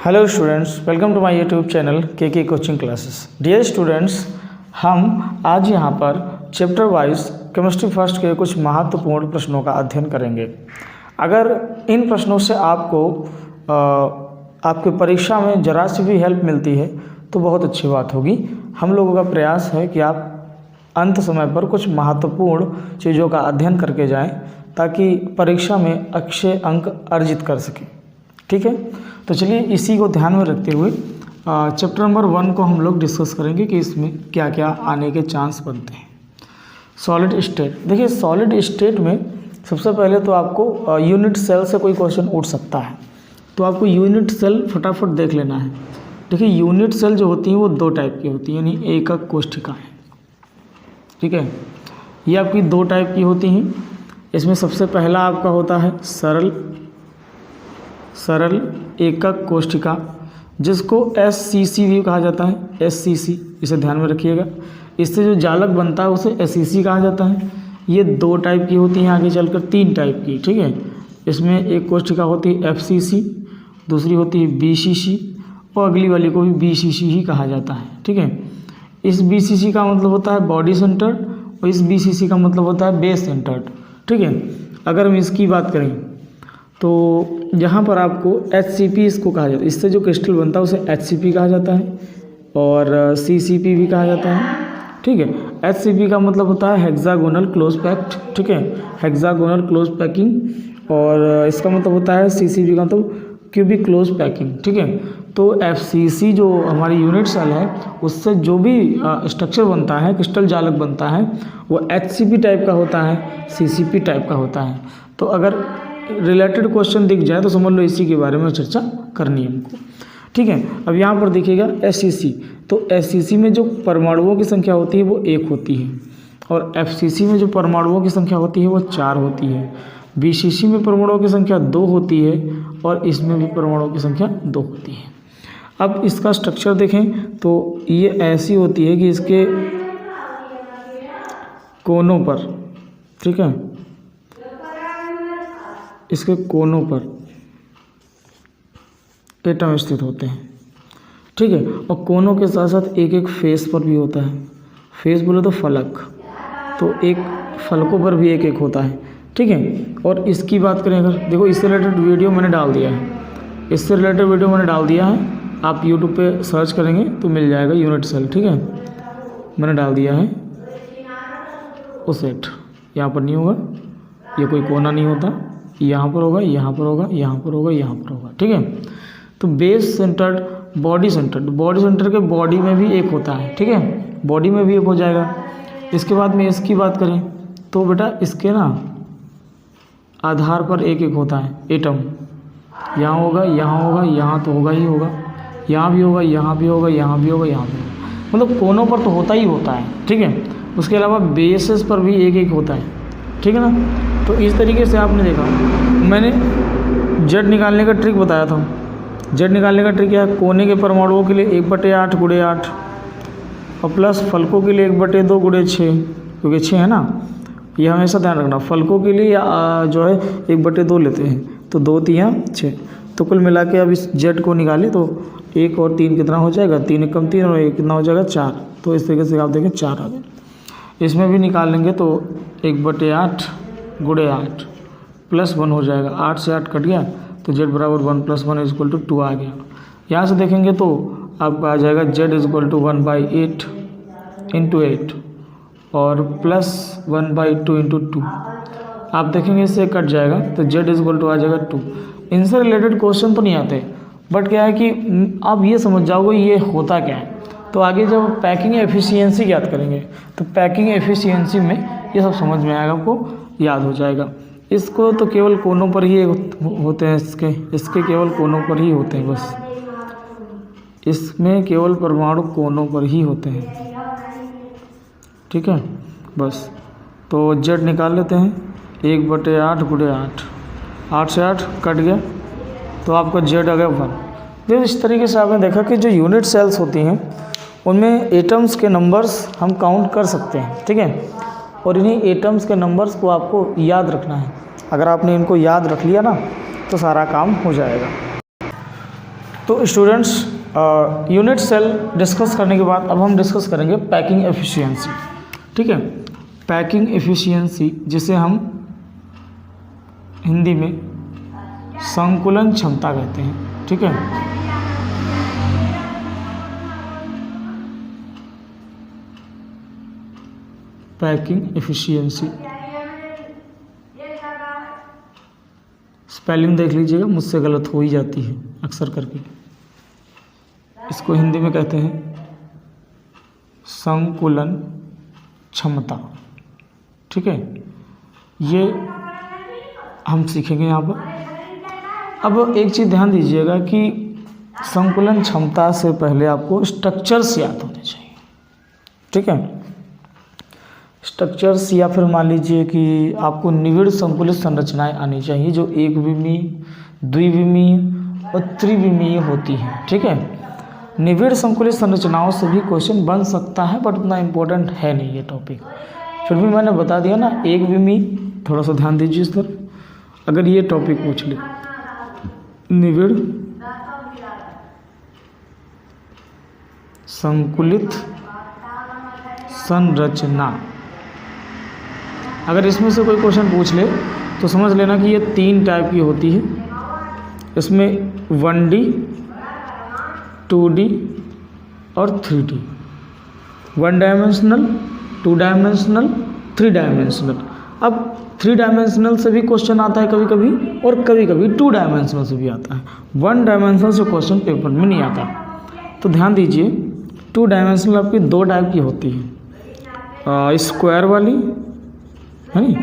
Hello students, welcome to my YouTube channel के coaching classes. Dear students, हम आज यहाँ पर चैप्टर वाइज केमिस्ट्री फर्स्ट के कुछ महत्वपूर्ण प्रश्नों का अध्ययन करेंगे। अगर इन प्रश्नों से आपको आपके परीक्षा में जरा सी भी हेल्प मिलती है तो बहुत अच्छी बात होगी। हम लोगों का प्रयास है कि आप अंत समय पर कुछ महत्वपूर्ण चीज़ों का अध्ययन करके जाएं ताकि परीक्षा में अच्छे अंक अर्जित कर सकें। ठीक है, तो चलिए इसी को ध्यान में रखते हुए चैप्टर नंबर 1 को हम लोग डिस्कस करेंगे कि इसमें क्या क्या आने के चांस बनते हैं। सॉलिड स्टेट, देखिए सॉलिड स्टेट में सबसे पहले तो आपको यूनिट सेल से कोई क्वेश्चन उठ सकता है, तो आपको यूनिट सेल फटाफट देख लेना है। देखिए यूनिट सेल जो होती हैं वो दो टाइप की होती हैं, यानी एकक कोशिकाएं। ठीक है, ये आपकी दो टाइप की होती हैं। इसमें सबसे पहला आपका होता है सरल एकक कोशिका, जिसको SCC भी कहा जाता है। SCC, इसे ध्यान में रखिएगा। इससे जो जालक बनता है उसे SCC कहा जाता है। ये दो टाइप की होती हैं, आगे चलकर 3 टाइप की। ठीक है, इसमें एक कोशिका होती है FCC, दूसरी होती है BCC और अगली वाली को भी BCC ही कहा जाता है। ठीक है, इस BCC का मतलब होता है बॉडी सेंटर्ड और इस BCC का मतलब होता है बेस सेंटर्ड। ठीक है, अगर हम इसकी बात करें तो यहाँ पर आपको HCP इसको कहा जाता है। इससे जो क्रिस्टल बनता है उसे HCP कहा जाता है और CCP भी कहा जाता है। ठीक है, HCP का मतलब होता है हेक्सागोनल क्लोज पैक्ड। ठीक है, हेक्सागोनल क्लोज पैकिंग। और इसका मतलब होता है CCP का मतलब क्यूबिक क्लोज पैकिंग। ठीक है, तो FCC जो हमारी यूनिट सेल है उससे जो भी स्ट्रक्चर बनता है, क्रिस्टल जालक बनता है, वो HCP टाइप का होता है, CCP टाइप का होता है। तो अगर रिलेटेड क्वेश्चन दिख जाए तो समझ लो इसी के बारे में चर्चा करनी है हमको। ठीक है, अब यहाँ पर देखिएगा SCC, तो SCC में जो परमाणुओं की संख्या होती है वो 1 होती है और FCC में जो परमाणुओं की संख्या होती है वो 4 होती है। BCC में परमाणुओं की संख्या 2 होती है और इसमें भी परमाणुओं की संख्या 2 होती है। अब इसका स्ट्रक्चर देखें तो ये ऐसी होती है कि इसके कोनों पर, ठीक है, इसके कोनों पर एटम स्थित होते हैं। ठीक है, और कोनों के साथ साथ एक एक फेस पर भी होता है। फेस बोले तो फलक, तो एक फलकों पर भी एक एक होता है। ठीक है, और इसकी बात करें अगर, देखो इससे रिलेटेड वीडियो मैंने डाल दिया है, इससे रिलेटेड वीडियो मैंने डाल दिया है। आप YouTube पे सर्च करेंगे तो मिल जाएगा यूनिट सेल। ठीक है, मैंने डाल दिया है वो सेट। यहाँ पर नहीं होगा, ये कोई कोना नहीं होता, यहाँ पर होगा, यहाँ पर होगा, यहाँ पर होगा, यहाँ पर होगा। ठीक है, तो base centred, body centred, body centre के बॉडी में भी एक होता है। ठीक है, बॉडी में भी एक हो जाएगा। इसके बाद में इसकी बात करें तो बेटा इसके ना आधार पर एक एक होता है एटम। यहाँ होगा, यहाँ होगा, यहाँ तो होगा ही होगा, यहाँ भी होगा, यहाँ भी होगा, यहाँ भी होगा, यहाँ भी होगा, मतलब कोनों पर तो होता ही होता है। ठीक है, उसके अलावा बेसेस पर भी एक एक होता है। ठीक है ना, तो इस तरीके से आपने देखा, मैंने जेड निकालने का ट्रिक बताया था। जेड निकालने का ट्रिक क्या है, कोने के परमाणुओं के लिए 1/8 × 8 और प्लस फलकों के लिए 1/2 × 6, क्योंकि 6 है ना, ये हमेशा ध्यान रखना। फलकों के लिए जो है 1/2 लेते हैं, तो 2 3 6, तो कुल मिला के अब इस जेड को निकाले तो 1 और 3 कितना हो जाएगा, 3 × 3 और 1 कितना हो जाएगा 4। तो इस तरीके से आप देखें 4 आ गए। इसमें भी निकाल लेंगे तो 1/8 × 8 प्लस 1 हो जाएगा। 8 से 8 कट गया तो z बराबर 1 + 1 = 2 आ गया। यहाँ से देखेंगे तो आपका आ जाएगा z = 1/8 × 8 और प्लस 1/2 × 2। आप देखेंगे इससे कट जाएगा तो z = आ जाएगा 2। इनसे रिलेटेड क्वेश्चन तो नहीं आते, बट क्या है कि आप ये समझ जाओगे ये होता क्या है। तो आगे जब पैकिंग एफिशिएंसी याद करेंगे तो पैकिंग एफिशिएंसी में ये सब समझ में आएगा, आपको याद हो जाएगा। इसको तो केवल कोनों पर ही होते हैं, इसके केवल कोनों पर ही होते हैं, बस इसमें केवल परमाणु कोनों पर ही होते हैं। ठीक है, बस तो जेड निकाल लेते हैं 1/8 × 8, 8 से 8 कट गया तो आपका जेड आ गया 1। तो इस तरीके से आपने देखा कि जो यूनिट सेल्स होती हैं उनमें एटम्स के नंबर्स हम काउंट कर सकते हैं। ठीक है, और इन्हीं एटम्स के नंबर्स को आपको याद रखना है। अगर आपने इनको याद रख लिया ना तो सारा काम हो जाएगा। तो स्टूडेंट्स, यूनिट सेल डिस्कस करने के बाद अब हम डिस्कस करेंगे पैकिंग एफिशिएंसी। ठीक है, पैकिंग एफिशिएंसी जिसे हम हिंदी में संकुलन क्षमता कहते हैं। ठीक है, पैकिंग एफिशिएंसी, स्पेलिंग देख लीजिएगा, मुझसे गलत हो ही जाती है अक्सर करके। इसको हिंदी में कहते हैं संकुलन क्षमता। ठीक है, ये हम सीखेंगे यहाँ पर। अब एक चीज़ ध्यान दीजिएगा कि संकुलन क्षमता से पहले आपको स्ट्रक्चर्स याद होने चाहिए। ठीक है, स्ट्रक्चर्स, या फिर मान लीजिए कि आपको निविड़ संकुलित संरचनाएं आनी चाहिए जो एक विमीय, द्विविमीय और त्रिविमीय होती हैं। ठीक है, निविड़ संकुलित संरचनाओं से भी क्वेश्चन बन सकता है, बट उतना इम्पोर्टेंट है नहीं ये टॉपिक। फिर भी मैंने बता दिया ना, एक विमीय, थोड़ा सा ध्यान दीजिए इस पर। अगर ये टॉपिक पूछ ले, निविड़ संकुलित संरचना, अगर इसमें से कोई क्वेश्चन पूछ ले तो समझ लेना कि ये 3 टाइप की होती है। इसमें 1D, 2D और 3D, 1 डायमेंशनल, 2 डायमेंशनल, 3 डायमेंशनल। अब 3 डायमेंशनल से भी क्वेश्चन आता है कभी कभी, और कभी कभी 2 डायमेंशनल से भी आता है। 1 डायमेंशनल से क्वेश्चन पेपर में नहीं आता। तो ध्यान दीजिए, 2 डायमेंशनल आपकी 2 टाइप की होती है, स्क्वायर वाली है नी,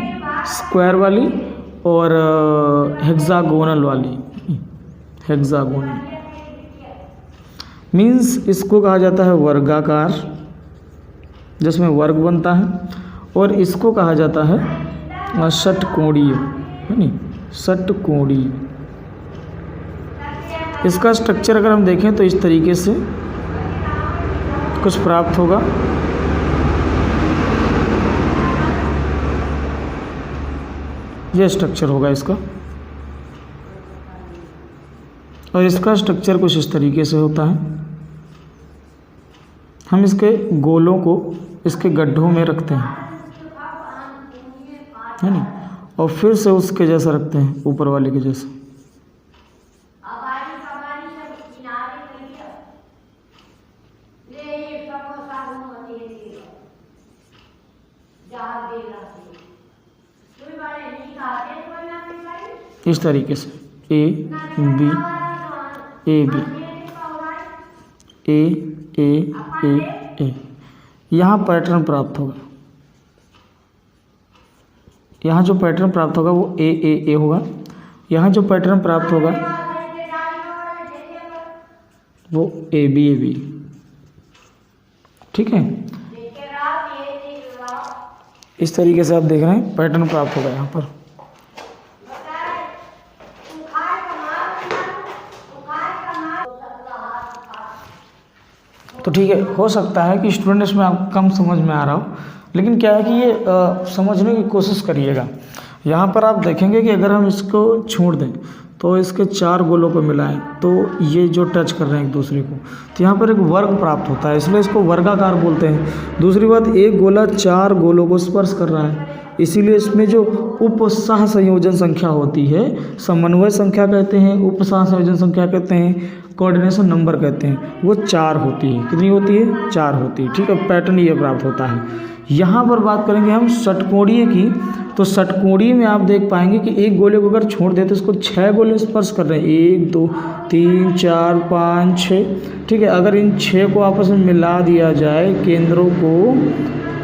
स्क्वायर वाली और हेक्सागोनल वाली। हेक्सागोनल मीन्स इसको कहा जाता है वर्गाकार, जिसमें वर्ग बनता है, और इसको कहा जाता है षटकोणीय, है नी, षटकोणीय। इसका स्ट्रक्चर अगर हम देखें तो इस तरीके से कुछ प्राप्त होगा। ये स्ट्रक्चर होगा इसका, और इसका स्ट्रक्चर कुछ इस तरीके से होता है। हम इसके गोलों को इसके गड्ढों में रखते हैं, है नी, और फिर से उसके जैसा रखते हैं, ऊपर वाले के जैसे। इस तरीके से ए बी ए बी ए ए ए ए, यहाँ पैटर्न प्राप्त होगा। यहाँ जो पैटर्न प्राप्त होगा वो ए ए ए होगा। यहाँ जो पैटर्न प्राप्त होगा वो ए बी। ठीक है, इस तरीके से आप देख रहे हैं पैटर्न प्राप्त होगा यहाँ पर। तो ठीक है, हो सकता है कि स्टूडेंट इसमें आप कम समझ में आ रहा हो, लेकिन क्या है कि ये समझने की कोशिश करिएगा। यहाँ पर आप देखेंगे कि अगर हम इसको छोड़ दें तो इसके 4 गोलों को मिलाएं तो ये जो टच कर रहे हैं एक दूसरे को, तो यहाँ पर एक वर्ग प्राप्त होता है, इसलिए इसको वर्गाकार बोलते हैं। दूसरी बात, एक गोला 4 गोलों को स्पर्श कर रहा है, इसीलिए इसमें जो उपसह संयोजन संख्या होती है, समन्वय संख्या कहते हैं, उपसह संयोजन संख्या कहते हैं, कोऑर्डिनेशन नंबर कहते हैं, वो 4 होती है। कितनी होती है? 4 होती है। ठीक है, पैटर्न ये प्राप्त होता है। यहाँ पर बात करेंगे हम षटकोणीय की, तो षटकोणीय में आप देख पाएंगे कि एक गोले को अगर छोड़ दे तो इसको 6 गोले स्पर्श कर रहे हैं, 1 2 3 4 5 6। ठीक है, अगर इन 6 को आपस में मिला दिया जाए केंद्रों को,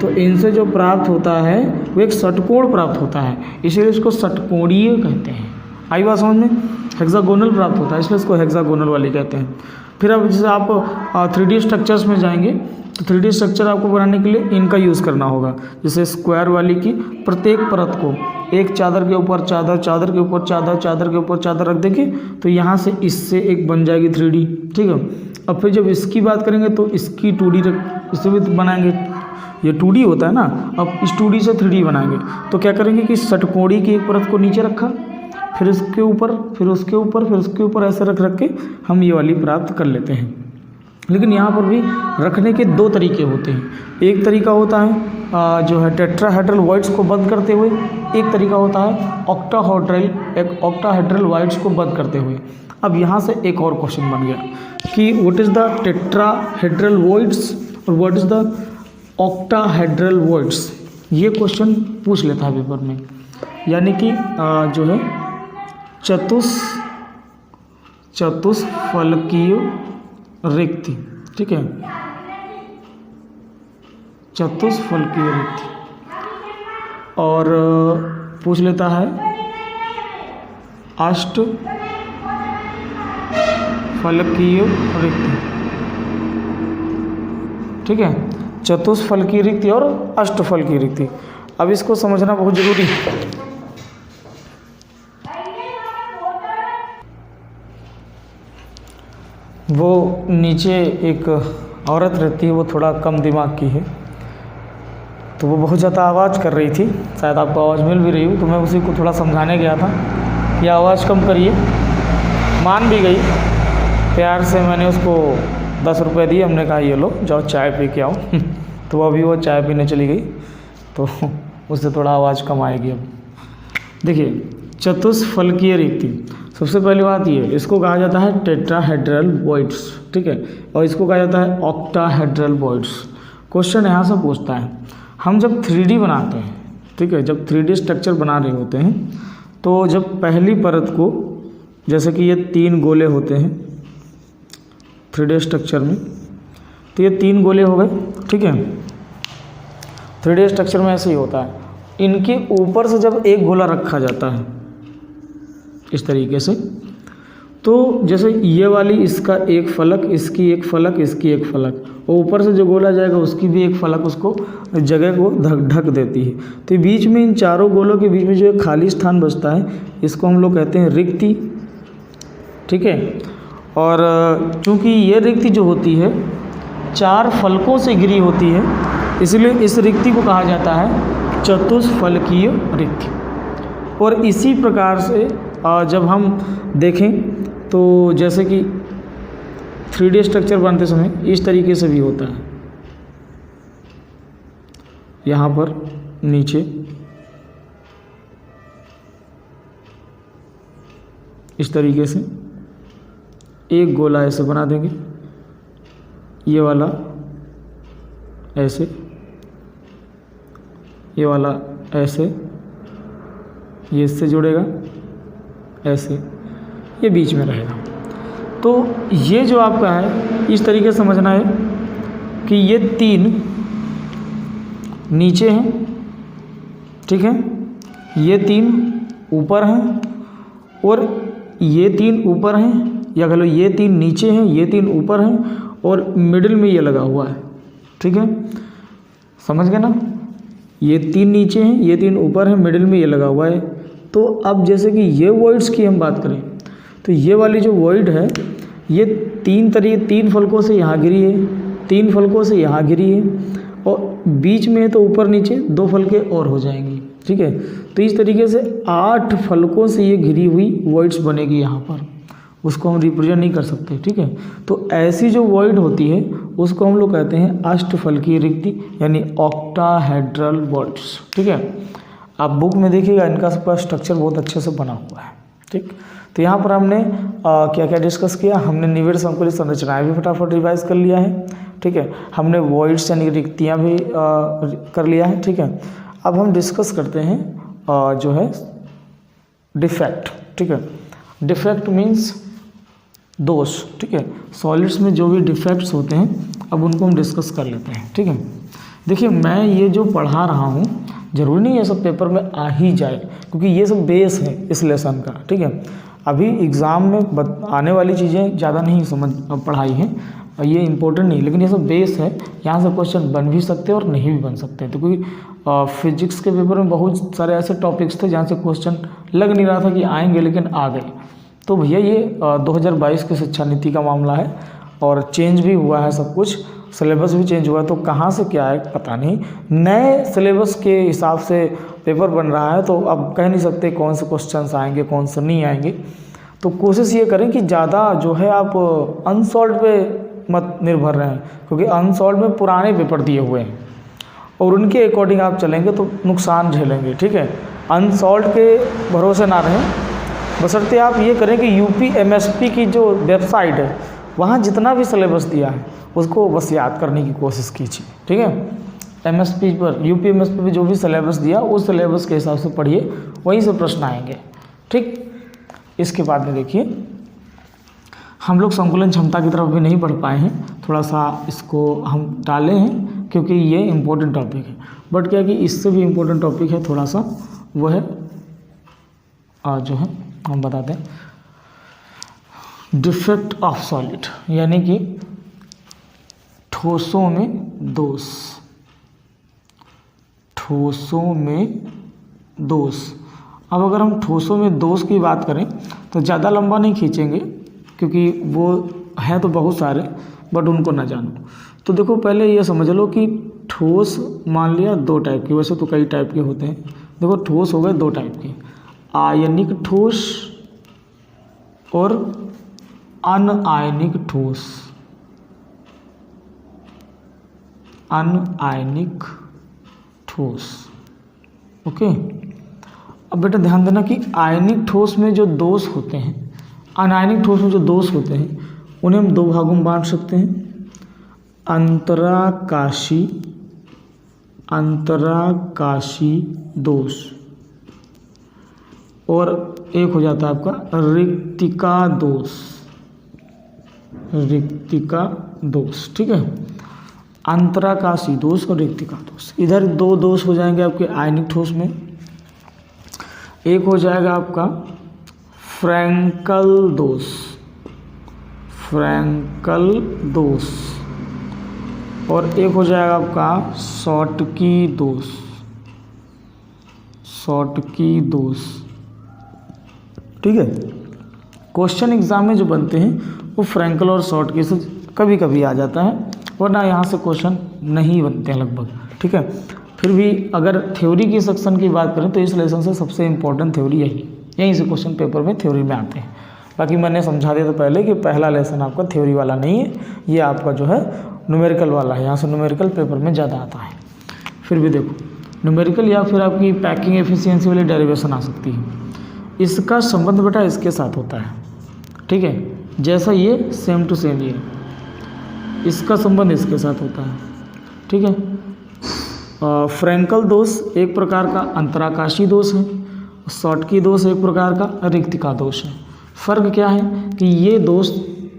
तो इनसे जो प्राप्त होता है वो एक षटकोण प्राप्त होता है, इसीलिए इसको षटकोणीय कहते हैं। आई बात समझ में? हेक्सागोनल प्राप्त होता है, इसलिए इसको हेक्सागोनल वाली कहते हैं। फिर अब जैसे आप 3D स्ट्रक्चर्स में जाएंगे तो 3D स्ट्रक्चर आपको बनाने के लिए इनका यूज़ करना होगा। जैसे स्क्वायर वाली की प्रत्येक परत को एक चादर के ऊपर चादर, चादर के ऊपर चादर, चादर के ऊपर चादर रख देंगे तो यहाँ से इससे एक बन जाएगी 3D। ठीक है, अब फिर जब इसकी बात करेंगे तो इसकी 2D इससे भी बनाएंगे, ये 2D होता है ना। अब इस 2D से 3D बनाएंगे तो क्या करेंगे कि षटकोणी की एक परत को नीचे रखा, फिर उसके ऊपर, फिर उसके ऊपर, फिर उसके ऊपर ऐसे रख रख के हम ये वाली प्राप्त कर लेते हैं। लेकिन यहाँ पर भी रखने के दो तरीके होते हैं। एक तरीका होता है जो है टेट्राहेड्रल वॉइड्स को बंद करते हुए, एक तरीका होता है ऑक्टाहेड्रल वॉइड्स को बंद करते हुए। अब यहाँ से एक और क्वेश्चन बन गया कि what is the tetrahedral voids और what is the octahedral voids. ये क्वेश्चन पूछ लेता है पेपर में, यानी कि जो है चतुष्फलकीय रिक्ति, ठीक है, चतुष्फलकीय रिक्ति। और पूछ लेता है अष्टफलकीय रिक्ति, ठीक है, चतुष्फलकीय रिक्ति और अष्टफलकीय रिक्ति। अब इसको समझना बहुत जरूरी है। वो नीचे एक औरत रहती है, वो थोड़ा कम दिमाग की है, तो वो बहुत ज़्यादा आवाज़ कर रही थी, शायद आपको आवाज़ मिल भी रही हो, तो मैं उसी को थोड़ा समझाने गया था कि आवाज़ कम करिए। मान भी गई, प्यार से मैंने उसको 10 रुपये दिए, हमने कहा ये लो जाओ चाय पी के आओ तो अभी वो चाय पीने चली गई, तो उससे थोड़ा आवाज़ कम आएगी। अब देखिए चतुष्फलकीय रिक्ति, सबसे पहली बात ये, इसको कहा जाता है टेट्राहेड्रल वॉइड्स, ठीक है, और इसको कहा जाता है ऑक्टाहेड्रल वॉइड्स। क्वेश्चन यहाँ से पूछता है, हम जब 3D बनाते हैं, ठीक है, जब 3D स्ट्रक्चर बना रहे होते हैं, तो जब पहली परत को, जैसे कि ये 3 गोले होते हैं 3D स्ट्रक्चर में, तो ये 3 गोले हो गए, ठीक है। 3D स्ट्रक्चर में ऐसे ही होता है, इनके ऊपर से जब एक गोला रखा जाता है इस तरीके से, तो जैसे ये वाली, इसका एक फलक, इसकी एक फलक, इसकी एक फलक, और ऊपर से जो गोला जाएगा उसकी भी एक फलक उसको जगह को ढक देती है। तो बीच में, इन चारों गोलों के बीच में जो एक खाली स्थान बचता है, इसको हम लोग कहते हैं रिक्ति, ठीक है। और चूँकि ये रिक्ति जो होती है 4 फलकों से घिरी होती है, इसलिए इस रिक्ति को कहा जाता है चतुष्फलकीय रिक्ति। और इसी प्रकार से जब हम देखें तो जैसे कि 3D स्ट्रक्चर बनते समय इस तरीके से भी होता है, यहाँ पर नीचे इस तरीके से एक गोला ऐसे बना देंगे, ये वाला ऐसे, ये वाला ऐसे, ये इससे जुड़ेगा ऐसे, ये बीच में रहेगा। तो ये जो आपका है, इस तरीके से समझना है कि ये 3 नीचे हैं, ठीक है, ये 3 ऊपर हैं, और ये 3 ऊपर हैं, या कह लो ये 3 नीचे हैं, ये 3 ऊपर हैं, और मिडिल में ये लगा हुआ है, ठीक है, समझ गए ना। ये 3 नीचे हैं, ये 3 ऊपर हैं, मिडिल में ये लगा हुआ है। तो अब जैसे कि ये वॉइड्स की हम बात करें, तो ये वाली जो वॉइड है, ये 3 फलकों से यहाँ गिरी है, 3 फलकों से यहाँ गिरी है, और बीच में तो ऊपर नीचे 2 फलके और हो जाएंगी, ठीक है। तो इस तरीके से 8 फलकों से ये घिरी हुई वॉइड्स बनेगी यहाँ पर, उसको हम रिप्रेजेंट नहीं कर सकते, ठीक है। तो ऐसी जो वॉइड होती है उसको हम लोग कहते हैं अष्टफलकीय रिक्ति, यानी ऑक्टाहेड्रल वॉइड्स, ठीक है। आप बुक में देखिएगा, इनका सबका स्ट्रक्चर बहुत अच्छे से बना हुआ है, ठीक। तो यहाँ पर हमने क्या क्या डिस्कस किया, हमने निविड़ संकुलित संरचनाएं भी फटाफट रिवाइज कर लिया है, ठीक है। हमने वॉइड्स यानी रिक्तियाँ भी कर लिया है, ठीक है। अब हम डिस्कस करते हैं जो है डिफेक्ट, ठीक है। डिफेक्ट मीन्स दोष, ठीक है। सॉलिड्स में जो भी डिफेक्ट्स होते हैं, अब उनको हम डिस्कस कर लेते हैं, ठीक है। देखिए, मैं ये जो पढ़ा रहा हूँ, ज़रूरी नहीं ये सब पेपर में आ ही जाए, क्योंकि ये सब बेस है इस लेसन का, ठीक है। अभी एग्ज़ाम में आने वाली चीज़ें ज़्यादा नहीं पढ़ाई हैं, ये इम्पोर्टेंट नहीं, लेकिन ये सब बेस है, यहाँ से क्वेश्चन बन भी सकते हैं और नहीं भी बन सकते। तो क्योंकि फिजिक्स के पेपर में बहुत सारे ऐसे टॉपिक्स थे जहाँ से क्वेश्चन लग नहीं रहा था कि आएंगे, लेकिन आ गए। तो भैया ये 2022 की शिक्षा नीति का मामला है, और चेंज भी हुआ है सब कुछ, सिलेबस भी चेंज हुआ है, तो कहाँ से क्या है पता नहीं। नए सिलेबस के हिसाब से पेपर बन रहा है तो अब कह नहीं सकते कौन से क्वेश्चंस आएंगे कौन से नहीं आएंगे। तो कोशिश ये करें कि ज़्यादा जो है आप अनसॉल्व पे मत निर्भर रहें, क्योंकि अनसॉल्व में पुराने पेपर दिए हुए हैं और उनके अकॉर्डिंग आप चलेंगे तो नुकसान झेलेंगे। ठीक है, अनसॉल्व के भरोसे ना रहें, बशर्ते आप ये करें कि UPMSP की जो वेबसाइट है वहाँ जितना भी सिलेबस दिया है उसको बस याद करने की कोशिश कीजिए। ठीक है, MSP पर UPMSP पर जो भी सिलेबस दिया उस सिलेबस के हिसाब से पढ़िए, वहीं से प्रश्न आएंगे। ठीक, इसके बाद में देखिए हम लोग संकुलन क्षमता की तरफ भी नहीं बढ़ पाए हैं, थोड़ा सा इसको हम डाले हैं क्योंकि ये इम्पोर्टेंट टॉपिक है। बट क्या कि इससे भी इम्पोर्टेंट टॉपिक है थोड़ा सा, वो है जो है हम बताते हैं डिफेक्ट ऑफ सॉलिड, यानी कि ठोसों में दोष। ठोसों में दोष। अब अगर हम ठोसों में दोष की बात करें तो ज़्यादा लंबा नहीं खींचेंगे क्योंकि वो हैं तो बहुत सारे, बट उनको ना जानो। तो देखो पहले ये समझ लो कि ठोस मान लिया 2 टाइप के, वैसे तो कई टाइप के होते हैं। देखो ठोस हो गए 2 टाइप के, आयनिक ठोस और अनआयनिक ठोस। अनआयनिक ठोस, ओके। अब बेटा ध्यान देना कि आयनिक ठोस में जो दोष होते हैं, अनायनिक ठोस में जो दोष होते हैं उन्हें हम 2 भागों में बांट सकते हैं, अंतराकाशी दोष और एक हो जाता है आपका रिक्तिका दोष। रिक्तिका दोष, ठीक है, अंतराकाशी दोष और रिक्तिका दोष। इधर 2 दोष हो जाएंगे आपके आयनिक ठोस में। एक हो जाएगा आपका फ्रैंकल दोष। फ्रैंकल दोष और एक हो जाएगा आपका शॉटकी दोष। शॉटकी दोष, ठीक है। क्वेश्चन एग्जाम में जो बनते हैं वो फ्रैंकल और शॉटकी से कभी कभी आ जाता है, वरना यहाँ से क्वेश्चन नहीं बनते हैं लगभग, ठीक है। फिर भी अगर थ्योरी की सेक्शन की बात करें तो इस लेसन से सबसे इम्पोर्टेंट थ्योरी यहीं से क्वेश्चन पेपर में थ्योरी में आते हैं। बाकी मैंने समझा दिया तो पहले कि पहला लेसन आपका थ्योरी वाला नहीं है, ये आपका जो है न्यूमेरिकल वाला है। यहाँ से न्यूमेरिकल पेपर में ज़्यादा आता है। फिर भी देखो न्यूमेरिकल या फिर आपकी पैकिंग एफिशिएंसी वाली डेरिवेशन आ सकती है। इसका संबंध बेटा इसके साथ होता है, ठीक है, जैसा ये सेम टू सेम ये, इसका संबंध इसके साथ होता है, ठीक है। फ्रैंकल दोष एक प्रकार का अंतराकाशी दोष है, शॉटकी दोष एक प्रकार का रिक्तिका दोष है। फ़र्क क्या है कि ये दोष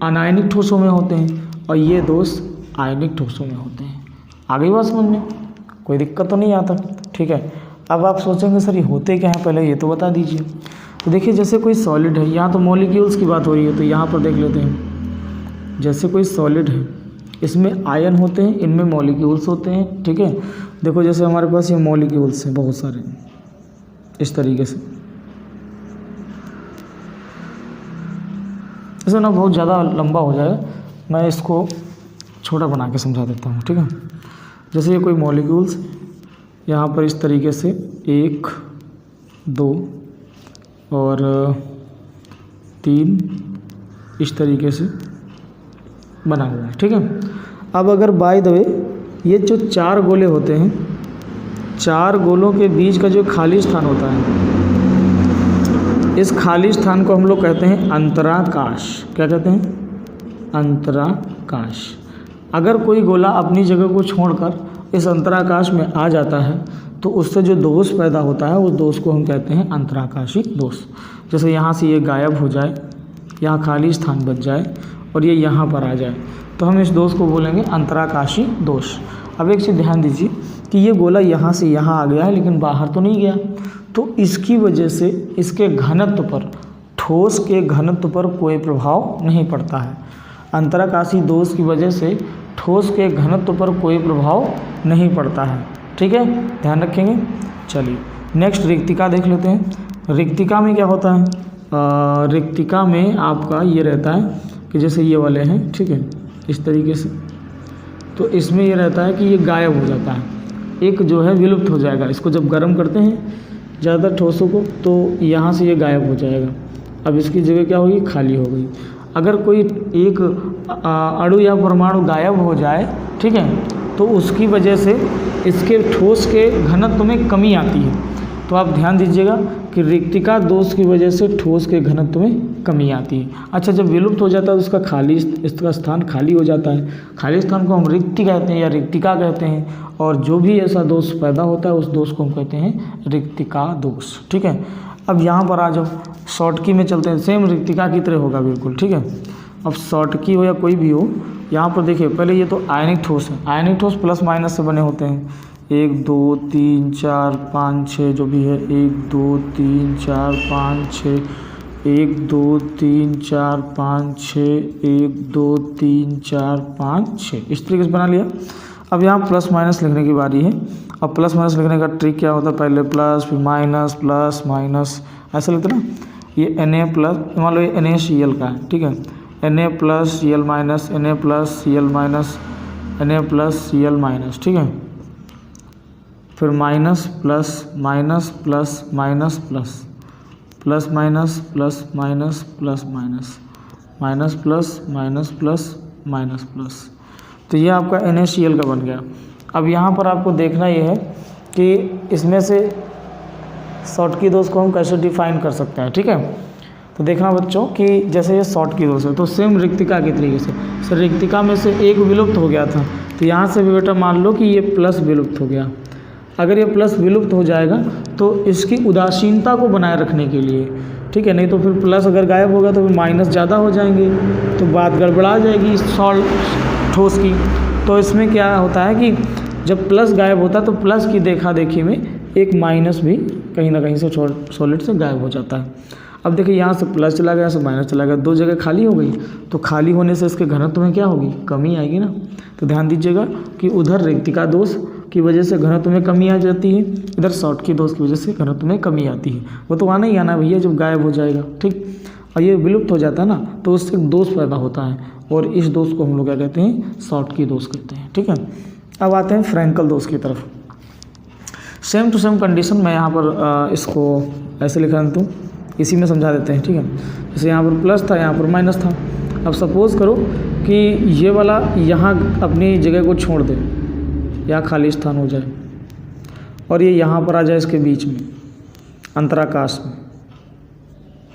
अनायनिक ठोसों में होते हैं और ये दोष आयनिक ठोसों में होते हैं। आगे बात समझ में कोई दिक्कत तो नहीं आता, ठीक है। अब आप सोचेंगे सर ये होते क्या हैं, पहले ये तो बता दीजिए। तो देखिए जैसे कोई सॉलिड है, यहाँ तो मॉलिक्यूल्स की बात हो रही है तो यहाँ पर देख लेते हैं। जैसे कोई सॉलिड है, इसमें आयन होते हैं, इनमें मॉलिक्यूल्स होते हैं, ठीक है। देखो जैसे हमारे पास ये मॉलिक्यूल्स हैं बहुत सारे इस तरीके से। इसे ना बहुत ज़्यादा लंबा हो जाएगा, मैं इसको छोटा बना के समझा देता हूँ, ठीक है। जैसे ये कोई मॉलिक्यूल्स यहाँ पर इस तरीके से 1 2 और 3 इस तरीके से बना हुआ है, ठीक है। अब अगर बाय द वे ये जो 4 गोले होते हैं, 4 गोलों के बीच का जो खाली स्थान होता है, इस खाली स्थान को हम लोग कहते हैं अंतराकाश। क्या कहते हैं? अंतराकाश। अगर कोई गोला अपनी जगह को छोड़कर इस अंतराकाश में आ जाता है तो उससे जो दोष पैदा होता है उस दोष को हम कहते हैं अंतराकाशी दोष। जैसे यहाँ से ये गायब हो जाए, यहाँ खाली स्थान बच जाए और ये यहाँ पर आ जाए तो हम इस दोष को बोलेंगे अंतराकाशी दोष। अब एक चीज़ ध्यान दीजिए कि ये गोला यहाँ से यहाँ आ गया है लेकिन बाहर तो नहीं गया, तो इसकी वजह से इसके घनत्व पर, ठोस के घनत्व पर कोई प्रभाव नहीं पड़ता है। अंतराकाशी दोष की वजह से ठोस के घनत्व पर कोई प्रभाव नहीं पड़ता है, ठीक है, ध्यान रखेंगे। चलिए नेक्स्ट रिक्तिका देख लेते हैं। रिक्तिका में क्या होता है? रिक्तिका में आपका ये रहता है कि जैसे ये वाले हैं, ठीक है, इस तरीके से, तो इसमें ये रहता है कि ये गायब हो जाता है। एक जो है विलुप्त हो जाएगा। इसको जब गर्म करते हैं ज़्यादा ठोसों को तो यहाँ से ये गायब हो जाएगा। अब इसकी जगह क्या होगी, खाली हो गई। अगर कोई एक अणु या परमाणु गायब हो जाए, ठीक है, तो उसकी वजह से इसके ठोस के घनत्व में कमी आती है। तो आप ध्यान दीजिएगा कि रिक्तिका दोष की वजह से ठोस के घनत्व में कमी आती है। अच्छा, जब विलुप्त हो जाता है तो इसका स्थान खाली हो जाता है। खाली स्थान को हम रिक्ति कहते हैं या रिक्तिका कहते हैं, और जो भी ऐसा दोष पैदा होता है उस दोष को हम कहते हैं रिक्तिका दोष। ठीक है, अब यहाँ पर आ जाओ, शॉर्ट की में चलते हैं। सेम रिक्तिका की तरह होगा बिल्कुल। ठीक है, अब शॉर्ट की हो या कोई भी हो, यहाँ पर देखिए पहले ये तो आयनिक ठोस है। आयनिक ठोस प्लस माइनस से बने होते हैं। 1 2 3 4 5 6 जो भी है, 1 2 3 4 5 6, 1 2 3 4 5 6, 1 2 3 4 5 6, इस तरीके से बना लिया। अब यहाँ प्लस माइनस लिखने की बारी है। अब प्लस माइनस लिखने का ट्रिक क्या होता है, पहले प्लस फिर माइनस प्लस माइनस, ऐसा लिखते ना। ये Na प्लस, मान लो ये NaCl का है। ठीक है, Na plus Cl minus, Na plus Cl minus, Na plus Cl minus. ठीक है, फिर minus plus minus plus minus plus, plus minus plus minus plus minus, minus plus minus plus minus plus. तो ये आपका NaCl का बन गया। अब यहाँ पर आपको देखना ये है कि इसमें से शॉर्टकी दोष को हम कैसे डिफाइन कर सकते हैं। ठीक है, तो देखना बच्चों कि जैसे ये शॉर्टकी दोष है तो सेम रिक्तिका के तरीके से रिक्तिका में से एक विलुप्त हो गया था, तो यहाँ से भी बेटा मान लो कि ये प्लस विलुप्त हो गया। अगर ये प्लस विलुप्त हो जाएगा तो इसकी उदासीनता को बनाए रखने के लिए, ठीक है, नहीं तो फिर प्लस अगर गायब होगा तो फिर माइनस ज़्यादा हो जाएंगे तो बात गड़बड़ा जाएगी सॉल्ट ठोस की। तो इसमें क्या होता है कि जब प्लस गायब होता है तो प्लस की देखा देखी में एक माइनस भी कहीं ना कहीं से सॉलिड से गायब हो जाता है। अब देखिए यहाँ से प्लस चला गया, यहाँ से माइनस चला गया, दो जगह खाली हो गई, तो खाली होने से इसके घनत्व में क्या होगी, कमी आएगी ना। तो ध्यान दीजिएगा कि उधर रिक्तिका दोष की वजह से घनत्व में कमी आ जाती है, इधर शॉर्टकी दोष की वजह से घनत्व में कमी आती है। वो तो आना ही आना भैया जब गायब हो जाएगा। ठीक, और ये विलुप्त हो जाता है ना तो उससे दोष पैदा होता है, और इस दोष को हम लोग क्या कहते हैं, शॉर्टकी दोष कहते हैं। ठीक है, अब आते हैं फ्रैंकल दोष की तरफ। सेम टू सेम कंडीशन मैं यहाँ पर इसको ऐसे लिखा दूँ, इसी में समझा देते हैं। ठीक है, जैसे यहाँ पर प्लस था, यहाँ पर माइनस था। अब सपोज़ करो कि ये वाला यहाँ अपनी जगह को छोड़ दे, यहाँ खाली स्थान हो जाए, और ये यहाँ पर आ जाए इसके बीच में अंतराकाश में।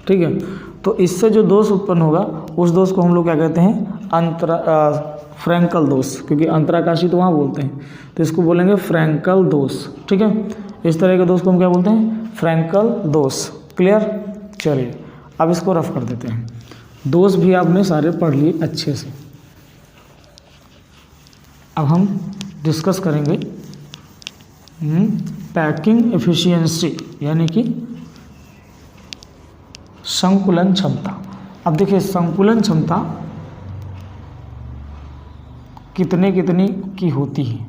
ठीक है, तो इससे जो दोष उत्पन्न होगा उस दोष को हम लोग क्या कहते हैं, फ्रैंकल दोष, क्योंकि अंतराकाशी तो वहाँ बोलते हैं, तो इसको बोलेंगे फ्रैंकल दोष। ठीक है, इस तरह के दोष को हम क्या बोलते हैं, फ्रैंकल दोष। क्लियर, चलिए अब इसको रफ कर देते हैं। दोष भी आपने सारे पढ़ लिए अच्छे से। अब हम डिस्कस करेंगे पैकिंग एफिशिएंसी, यानी कि संकुलन क्षमता। अब देखिए संकुलन क्षमता कितने की होती है।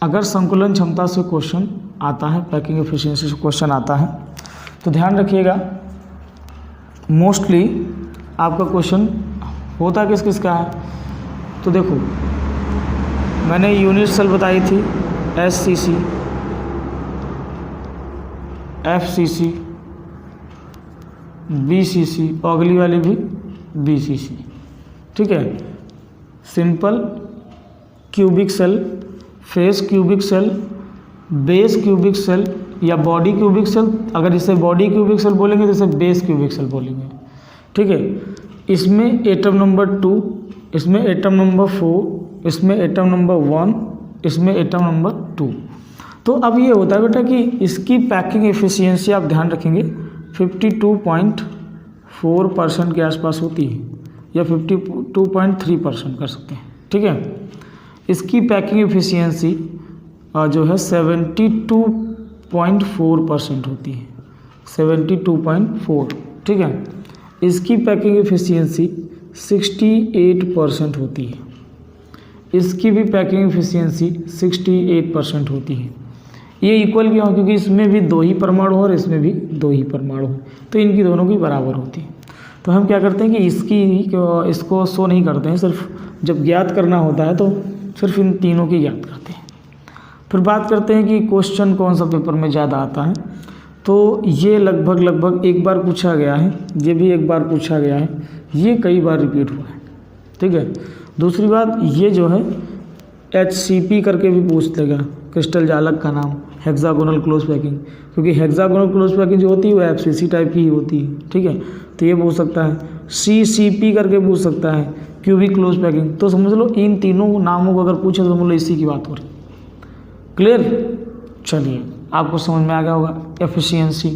अगर संकुलन क्षमता से क्वेश्चन आता है, पैकिंग एफिशिएंसी से क्वेश्चन आता है, तो ध्यान रखिएगा मोस्टली आपका क्वेश्चन होता किस किस का है। तो देखो मैंने यूनिट सेल बताई थी, SCC, FCC, BCC, अगली वाली भी BCC। ठीक है, simple cubic cell, face cubic cell, base cubic cell या बॉडी क्यूबिक सेल। अगर इसे बॉडी क्यूबिक सेल बोलेंगे तो इसे बेस क्यूबिक सेल बोलेंगे। ठीक है, इसमें एटम नंबर 2, इसमें एटम नंबर 4, इसमें एटम नंबर 1, इसमें एटम नंबर 2। तो अब ये होता है बेटा कि इसकी पैकिंग एफिशिएंसी आप ध्यान रखेंगे 52.4% के आसपास होती है, या 52.3% कर सकते हैं। ठीक है, इसकी पैकिंग एफिशिएंसी जो है 72.4% होती है, 72.4। ठीक है, इसकी पैकिंग एफिशिएंसी 68% होती है, इसकी भी पैकिंग एफिशिएंसी 68% होती है। ये इक्वल क्यों, क्योंकि इसमें भी 2 ही परमाणु और इसमें भी 2 ही परमाणु है, तो इनकी दोनों की बराबर होती है। तो हम क्या करते हैं कि इसको शो नहीं करते हैं, सिर्फ जब ज्ञात करना होता है तो सिर्फ इन तीनों की याद करते हैं। फिर बात करते हैं कि क्वेश्चन कौन सा पेपर में ज़्यादा आता है। तो ये लगभग एक बार पूछा गया है, ये भी एक बार पूछा गया है, ये कई बार रिपीट हुआ है। ठीक है। दूसरी बात, ये जो है HCP करके भी पूछ लेगा, क्रिस्टल जालक का नाम, हेक्सागोनल क्लोज पैकिंग, क्योंकि हेक्सागोनल क्लोज पैकिंग जो होती है वो FCC टाइप की ही होती है। ठीक है। तो ये पूछ सकता है। CCP करके पूछ सकता है, क्यूबिक क्लोज पैकिंग। तो समझ लो इन तीनों नामों को अगर पूछे तो समझ लो इसी की बात हो रही। क्लियर? चलिए, आपको समझ में आ गया होगा। एफिशिएंसी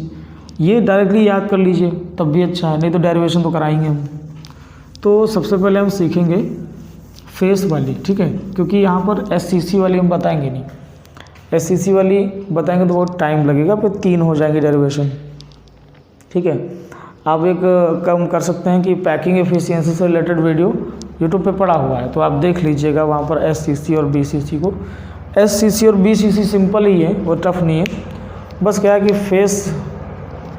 ये डायरेक्टली याद कर लीजिए तब भी अच्छा है, नहीं तो डेरिवेशन तो कराएंगे हम। तो सबसे पहले हम सीखेंगे फेस वाली। ठीक है, क्योंकि यहाँ पर SCC वाली हम बताएंगे नहीं, SCC वाली बताएंगे तो बहुत टाइम लगेगा, फिर 3 हो जाएंगे डेरिवेशन। ठीक है। आप एक काम कर सकते हैं कि पैकिंग एफिशिएंसी से रिलेटेड वीडियो यूट्यूब पे पड़ा हुआ है, तो आप देख लीजिएगा वहाँ पर SCC और BCC को। SCC और BCC सिंपल ही है, वो टफ नहीं है। बस क्या है कि फेस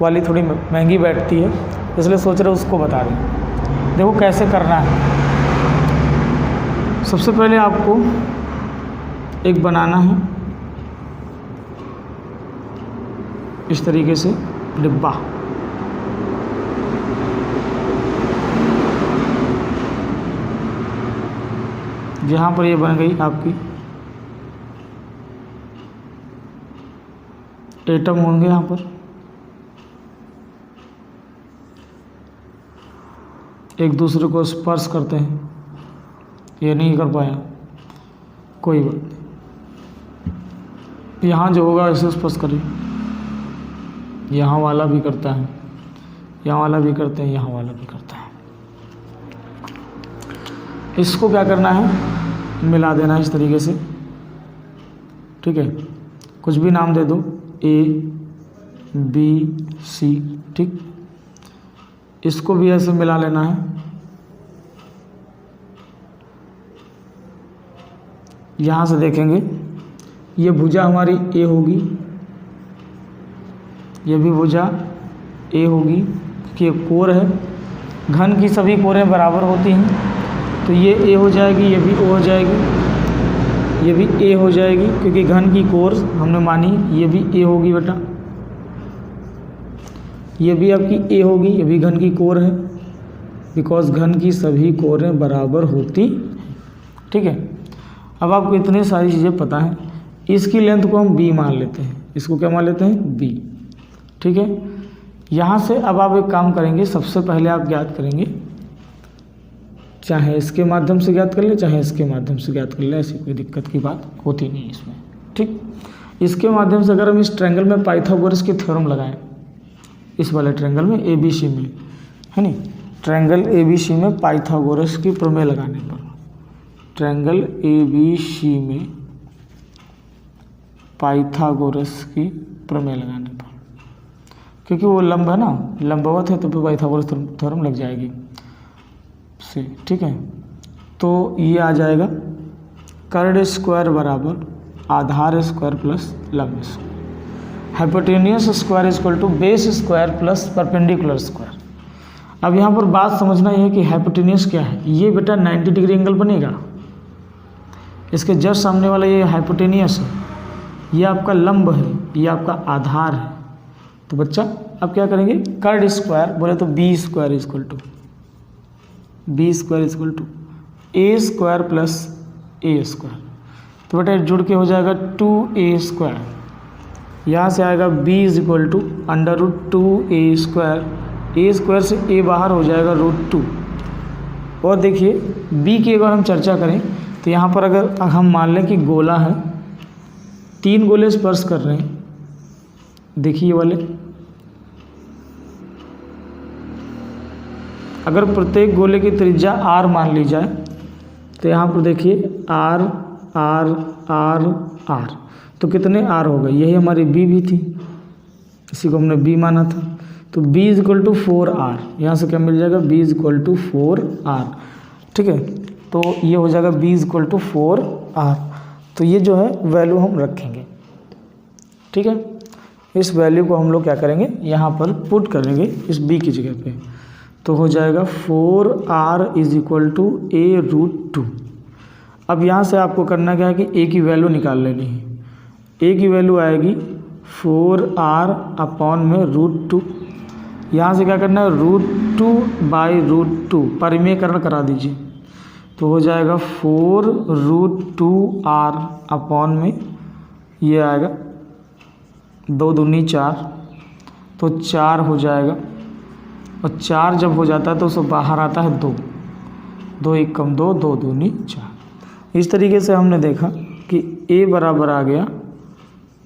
वाली थोड़ी महंगी बैठती है, इसलिए सोच रहे उसको बता दें। देखो कैसे करना है। सबसे पहले आपको एक बनाना है इस तरीके से डिब्बा। जहाँ पर ये बन गई आपकी, एटम होंगे यहाँ पर, एक दूसरे को स्पर्श करते हैं। ये नहीं कर पाया, कोई बात नहीं। यहाँ जो होगा इसे स्पर्श करिए। यहाँ वाला भी करता है, यहाँ वाला भी करते हैं, यहाँ वाला भी करता है। इसको क्या करना है, मिला देना है इस तरीके से। ठीक है। कुछ भी नाम दे दो, A B C। ठीक, इसको भी ऐसे मिला लेना है। यहाँ से देखेंगे ये भुजा हमारी A होगी, ये भी भुजा A होगी, क्योंकि ये कोर है। घन की सभी कोरें बराबर होती हैं, तो ये A हो जाएगी, ये भी O हो जाएगी, ये भी A हो जाएगी, क्योंकि घन की कोर हमने मानी। ये भी A होगी बेटा, ये भी आपकी A होगी, ये भी घन की कोर है, बिकॉज घन की सभी कोरें बराबर होती। ठीक है। अब आपको इतनी सारी चीज़ें पता हैं। इसकी लेंथ को हम B मान लेते हैं, इसको क्या मान लेते हैं, B। ठीक है। यहाँ से अब आप एक काम करेंगे, सबसे पहले आप ज्ञात करेंगे, चाहे इसके माध्यम से ज्ञात कर ले, चाहे इसके माध्यम से ज्ञात कर ले, ऐसी कोई दिक्कत की बात होती नहीं इसमें। ठीक, इसके माध्यम से अगर हम इस ट्रायंगल में पाइथागोरस की थ्योरम लगाएं, इस वाले ट्रायंगल में ABC में, है नी, ट्रायंगल ABC में पाइथागोरस की प्रमेय लगाने पर, ट्रायंगल ABC में पाइथागोरस की प्रमेय लगाने पर, क्योंकि वो लंब है ना, लंबवत है, तो फिर पाइथागोरस थ्योरम लग जाएगी से। ठीक है। तो ये आ जाएगा कर्ड स्क्वायर बराबर आधार स्क्वायर प्लस लंब square, hypotenuse square equal to base square plus perpendicular square. अब यहाँ पर बात समझना ये है कि हाइपोटेनियस क्या है। ये बेटा 90 डिग्री एंगल बनेगा, इसके जस्ट सामने वाला ये हाइपोटेनियस है, ये आपका लंब है, ये आपका आधार है। तो बच्चा अब क्या करेंगे, कर्ड स्क्वायर बोले तो B square equal to A square plus A square. तो बेटा जुड़ के हो जाएगा 2A स्क्वायर, यहाँ से आएगा B is equal to under root 2A square, A square से A बाहर हो जाएगा √2। और देखिए B की अगर हम चर्चा करें तो यहाँ पर अगर हम मान लें कि गोला है, 3 गोले स्पर्श कर रहे हैं, देखिए ये वाले, अगर प्रत्येक गोले की त्रिज्या R मान ली जाए तो यहाँ पर देखिए R R R R, तो कितने R हो गए, यही हमारी B भी थी, इसी को हमने B माना था। तो B is equal to 4R, यहाँ से क्या मिल जाएगा, B is equal to 4R। ठीक है। तो ये हो जाएगा B is equal to 4R। तो ये जो है वैल्यू हम रखेंगे। ठीक है। इस वैल्यू को हम लोग क्या करेंगे, यहाँ पर पुट करेंगे इस B की जगह पे, तो हो जाएगा 4R is equal to A √2। अब यहाँ से आपको करना क्या है कि ए की वैल्यू निकाल लेनी है। ए की वैल्यू आएगी 4r में √2। यहाँ से क्या करना है, √2/√2 परिमेयकरण करा दीजिए, तो हो जाएगा 4√2r में ये आएगा 2 दूनी 4, तो 4 हो जाएगा, और 4 जब हो जाता है तो उससे बाहर आता है 2, 2 1 कम 2, 2 दूनी 4। इस तरीके से हमने देखा कि a बराबर आ गया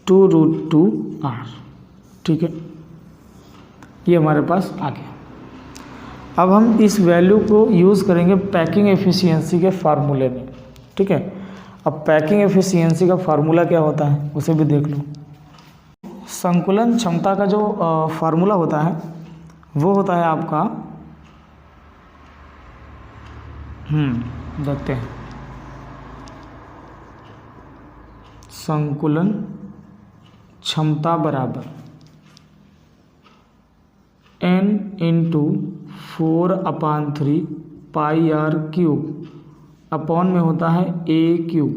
2√2r। ठीक है, ये हमारे पास आ गया। अब हम इस वैल्यू को यूज़ करेंगे पैकिंग एफिशिएंसी के फार्मूले में। ठीक है, अब पैकिंग एफिशिएंसी का फार्मूला क्या होता है उसे भी देख लो। संकुलन क्षमता का जो फार्मूला होता है वो होता है आपका, देखते हैं, संकुलन क्षमता बराबर n × 4/3 πr³ अपॉन में होता है a³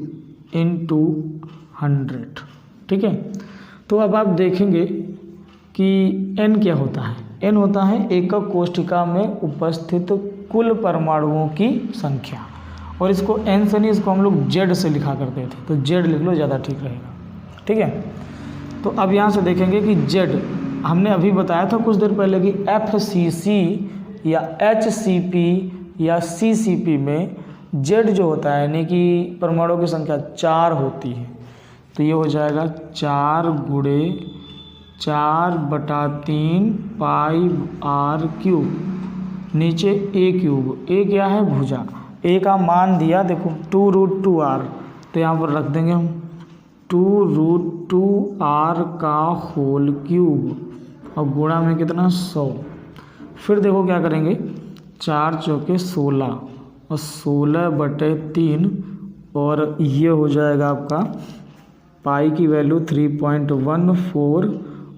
× 100। ठीक है, तो अब आप देखेंगे कि n क्या होता है। n होता है एकक कोष्ठिका में उपस्थित कुल परमाणुओं की संख्या, और इसको n से नहीं, इसको हम लोग z से लिखा करते थे, तो z लिख लो, ज़्यादा ठीक रहेगा। ठीक है, तो अब यहाँ से देखेंगे कि z हमने अभी बताया था कुछ देर पहले कि FCC या HCP या CCP में Z जो होता है यानी कि परमाणुओं की संख्या 4 होती है, तो ये हो जाएगा 4 × 4/3 πr³, नीचे a³। a क्या है, भुजा। a का मान दिया देखो 2√2r, तो यहाँ पर रख देंगे हम 2√2r⁴ और गुणा में कितना 100। फिर देखो क्या करेंगे, 4 चौके 16 और 16/3, और ये हो जाएगा आपका पाई की वैल्यू 3.14,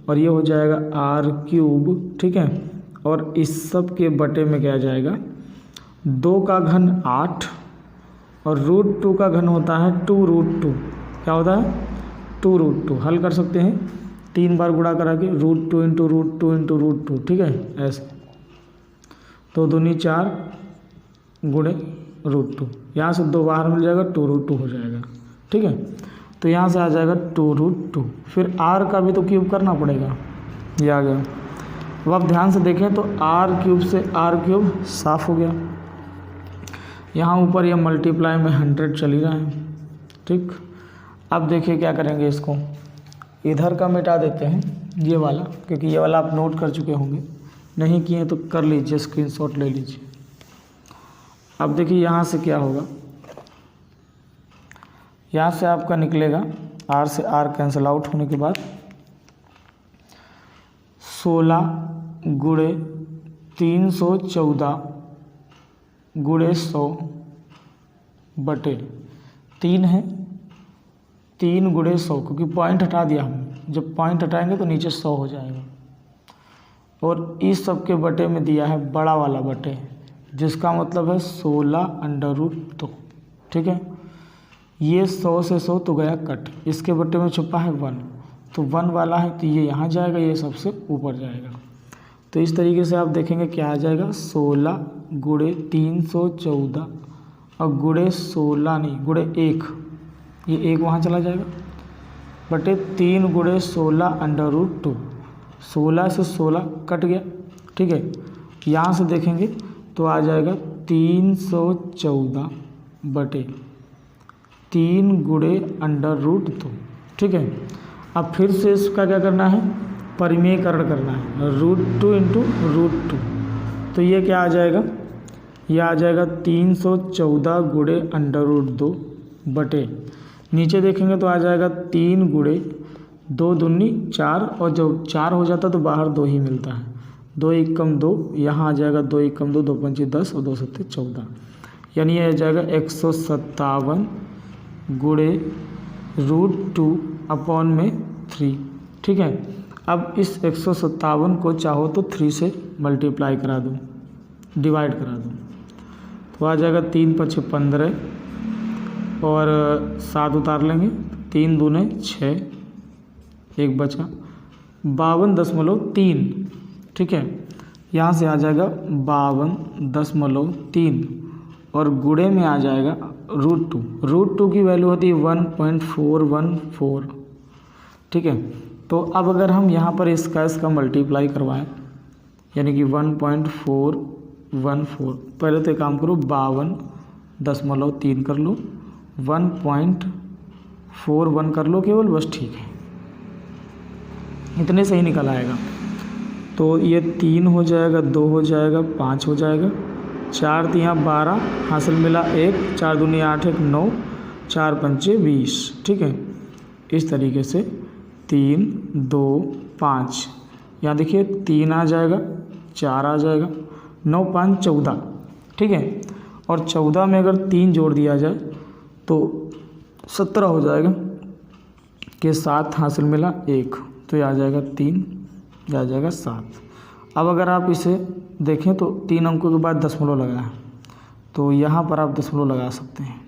और ये हो जाएगा r³। ठीक है, और इस सब के बटे में क्या जाएगा, 2 का घन 8 और √2 का घन होता है 2√2। क्या होता है, 2√2। हल कर सकते हैं 3 बार गुणा करा के, √2 × √2 × √2। ठीक है, ऐसे 2 दूनी 4 गुणे √2, यहाँ से 2 बाहर मिल जाएगा, 2√2 हो जाएगा। ठीक है, तो यहाँ से आ जाएगा 2√2। फिर r का भी तो क्यूब करना पड़ेगा, ये आ गया। अब आप ध्यान से देखें तो r³ से r³ साफ हो गया। यहाँ ऊपर यह मल्टीप्लाई में 100 चल ही रहा है। ठीक, अब देखिए क्या करेंगे, इसको इधर का मिटा देते हैं ये वाला, क्योंकि ये वाला आप नोट कर चुके होंगे, नहीं किए तो कर लीजिए, स्क्रीनशॉट ले लीजिए। अब देखिए यहाँ से क्या होगा, यहाँ से आपका निकलेगा r से r कैंसिल आउट होने के बाद 16 × 314 × 100/3 है, 3 × 100, क्योंकि पॉइंट हटा दिया हमने, जब पॉइंट हटाएंगे तो नीचे 100 हो जाएगा। और इस सब के बटे में दिया है बड़ा वाला बटे, जिसका मतलब है 16√2। ठीक है, ये 100 से 100 तो गया कट, इसके बटे में छुपा है 1, तो 1 वाला है तो ये यहाँ जाएगा, ये सबसे ऊपर जाएगा। तो इस तरीके से आप देखेंगे क्या आ जाएगा, 16 × 314 और गुणे 16 नहीं गुणे 1, ये 1 वहाँ चला जाएगा, बटे 3 × 16√2, 16 से 16 कट गया। ठीक है, यहाँ से देखेंगे तो आ जाएगा 314/3 × √2। ठीक है, अब फिर से इसका क्या करना है, परिमेयकरण करना है, √2 × √2, तो ये क्या आ जाएगा, ये आ जाएगा 314 × √2 बटे, नीचे देखेंगे तो आ जाएगा 3 × 2 दूनी 4, और जब 4 हो जाता तो बाहर 2 ही मिलता है, 2 1 कम 2, यहाँ आ जाएगा 2 1 कम 2, 2 5 10 और 2 7 14, यानी ये आ जाएगा 157 × √2/3। ठीक है, अब इस 157 को चाहो तो 3 से मल्टीप्लाई करा दूँ, डिवाइड करा दूँ, तो आ जाएगा 3 × 5 = 15, और 7 उतार लेंगे, 3 दूने 6, 1 बचा 52.3, ठीक है। यहाँ से आ जाएगा 52.3 और गुणे में आ जाएगा √2 की वैल्यू होती है 1.414, ठीक है। तो अब अगर हम यहाँ पर इसका मल्टीप्लाई करवाएं, यानी कि 1.414, पहले तो एक काम करो 52.3 कर लो, 1.41 कर लो केवल, बस ठीक है, इतने सही निकल आएगा। तो ये 3 हो जाएगा, 2 हो जाएगा, 5 हो जाएगा, 4 3 12, हासिल मिला 1, 4 दूनी 8, 1 9, 4 पंचे 20, ठीक है। इस तरीके से 3 2 5, यहाँ देखिए 3 आ जाएगा, 4 आ जाएगा, 9 5 14, ठीक है। और 14 में अगर 3 जोड़ दिया जाए तो 17 हो जाएगा, के 7 हासिल मिला 1, तो ये आ जाएगा 3, ये आ जाएगा 7। अब अगर आप इसे देखें तो 3 अंकों के बाद दशमलव लगा है, तो यहाँ पर आप दशमलव लगा सकते हैं,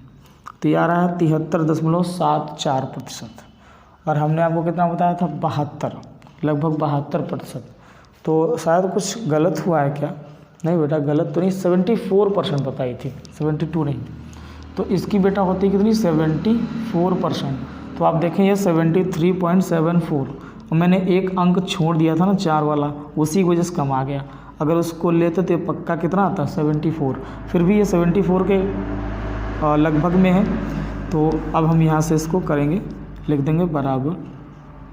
तो ये आ रहा है 73.74%, और हमने आपको कितना बताया था 72, लगभग 72%। तो शायद कुछ गलत हुआ है क्या? नहीं बेटा, गलत तो नहीं, 74% बताई थी, 72 नहीं। तो इसकी बेटा होती है कितनी, 74%। तो आप देखें ये 73.74, और मैंने एक अंक छोड़ दिया था ना 4 वाला, उसी की वजह से कम आ गया। अगर उसको लेते तो पक्का कितना आता, 74। फिर भी ये 74 के लगभग में है। तो अब हम यहाँ से इसको करेंगे, लिख देंगे बराबर